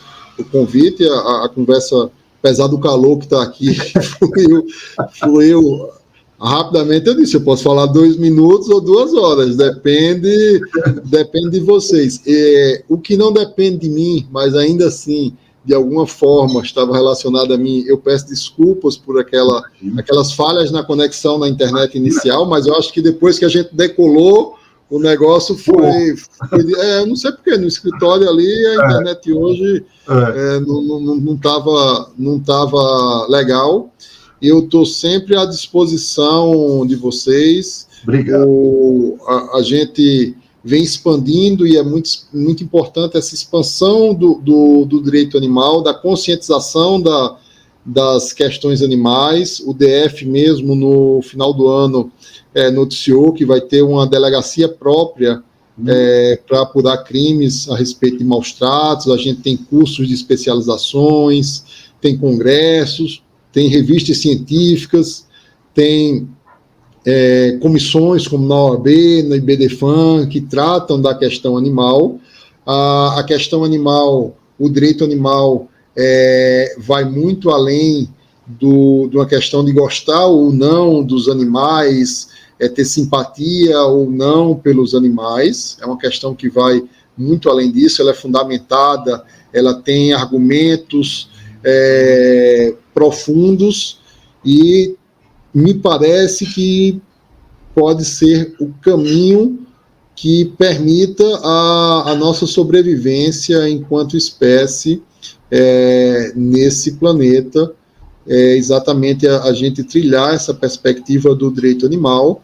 convite, a conversa, apesar do calor que está aqui, fluiu rapidamente. Eu disse, eu posso falar 2 minutos ou 2 horas, depende de vocês. O que não depende de mim, mas ainda assim, de alguma forma, estava relacionado a mim, eu peço desculpas por aquelas falhas na conexão na internet inicial, mas eu acho que depois que a gente decolou, o negócio foi eu não sei porque, no escritório ali, a internet hoje não estava legal. Eu estou sempre à disposição de vocês. Obrigado. A gente vem expandindo e é muito, muito importante essa expansão do direito animal, da conscientização das questões animais. O DF mesmo, no final do ano, noticiou que vai ter uma delegacia própria para apurar crimes a respeito de maus tratos. A gente tem cursos de especializações, tem congressos, tem revistas científicas, tem comissões como na OAB, na IBDFAN, que tratam da questão animal. A questão animal, o direito animal vai muito além de uma questão de gostar ou não dos animais, ter simpatia ou não pelos animais. É uma questão que vai muito além disso, ela é fundamentada, ela tem argumentos profundos, e me parece que pode ser o caminho que permita a nossa sobrevivência enquanto espécie nesse planeta, exatamente a gente trilhar essa perspectiva do direito animal.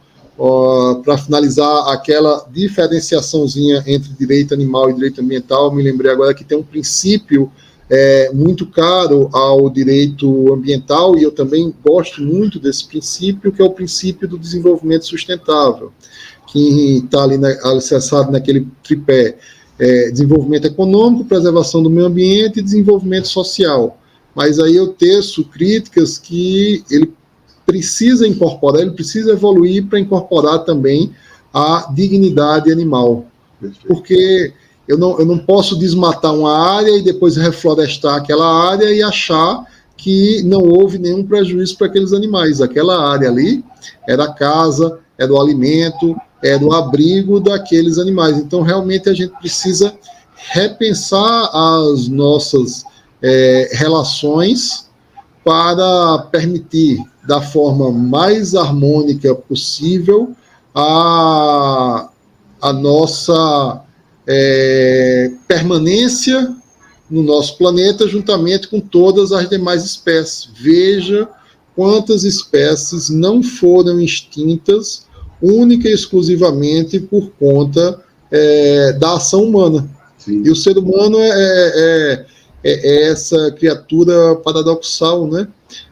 Para finalizar, aquela diferenciaçãozinha entre direito animal e direito ambiental, me lembrei agora que tem um princípio muito caro ao direito ambiental, e eu também gosto muito desse princípio, que é o princípio do desenvolvimento sustentável, que está ali alicerçado naquele tripé: desenvolvimento econômico, preservação do meio ambiente e desenvolvimento social. Mas aí eu teço críticas que ele precisa incorporar, ele precisa evoluir para incorporar também a dignidade animal. Porque eu não posso desmatar uma área e depois reflorestar aquela área e achar que não houve nenhum prejuízo para aqueles animais. Aquela área ali era a casa, era o alimento, era o abrigo daqueles animais. Então, realmente, a gente precisa repensar as nossas relações para permitir, da forma mais harmônica possível, a nossa permanência no nosso planeta, juntamente com todas as demais espécies. Veja quantas espécies não foram extintas única e exclusivamente por conta da ação humana. Sim. E o ser humano é essa criatura paradoxal, né?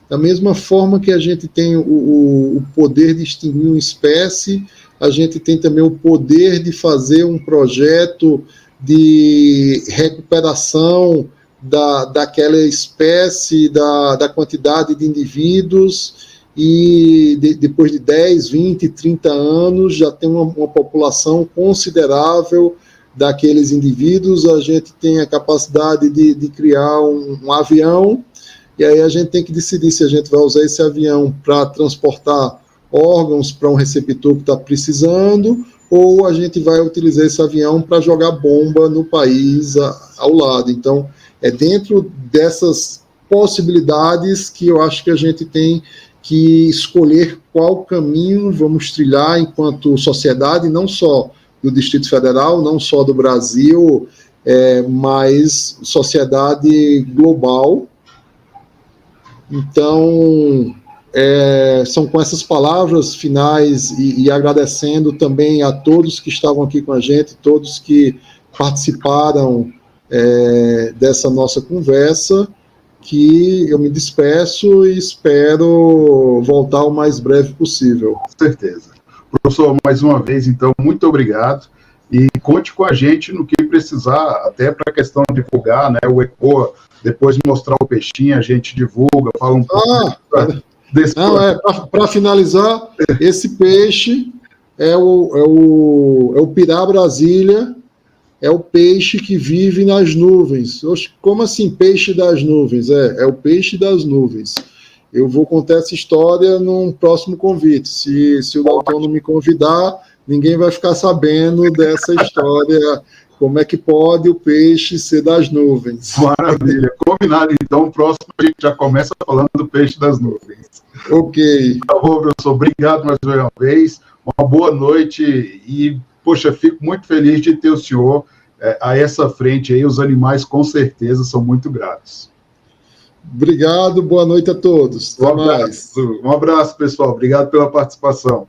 Da mesma forma que a gente tem o poder de extinguir uma espécie, a gente tem também o poder de fazer um projeto de recuperação daquela espécie, da quantidade de indivíduos, e depois de 10, 20, 30 anos já tem uma população considerável daqueles indivíduos, a gente tem a capacidade de criar um avião, e aí a gente tem que decidir se a gente vai usar esse avião para transportar órgãos para um receptor que está precisando, ou a gente vai utilizar esse avião para jogar bomba no país ao lado. Então, é dentro dessas possibilidades que eu acho que a gente tem que escolher qual caminho vamos trilhar enquanto sociedade, não só do Distrito Federal, não só do Brasil, mas sociedade global. Então, são com essas palavras finais e agradecendo também a todos que estavam aqui com a gente, todos que participaram dessa nossa conversa, que eu me despeço e espero voltar o mais breve possível. Com certeza. Professor, mais uma vez, então, muito obrigado, e conte com a gente no que precisar, até para a questão de divulgar, né, o ECOA, depois mostrar o peixinho, a gente divulga, fala um pouco desse para finalizar, esse peixe é o Pirá Brasília, é o peixe que vive nas nuvens. Como assim, peixe das nuvens? É o peixe das nuvens. Eu vou contar essa história num próximo convite. Se o Dalton não me convidar, ninguém vai ficar sabendo dessa história. Como é que pode o peixe ser das nuvens? Maravilha. Combinado, então. O próximo a gente já começa falando do peixe das nuvens. Ok. Tá bom, professor. Obrigado mais uma vez. Uma boa noite e, poxa, fico muito feliz de ter o senhor a essa frente aí. Os animais, com certeza, são muito gratos. Obrigado, boa noite a todos. Um abraço, pessoal. Obrigado pela participação.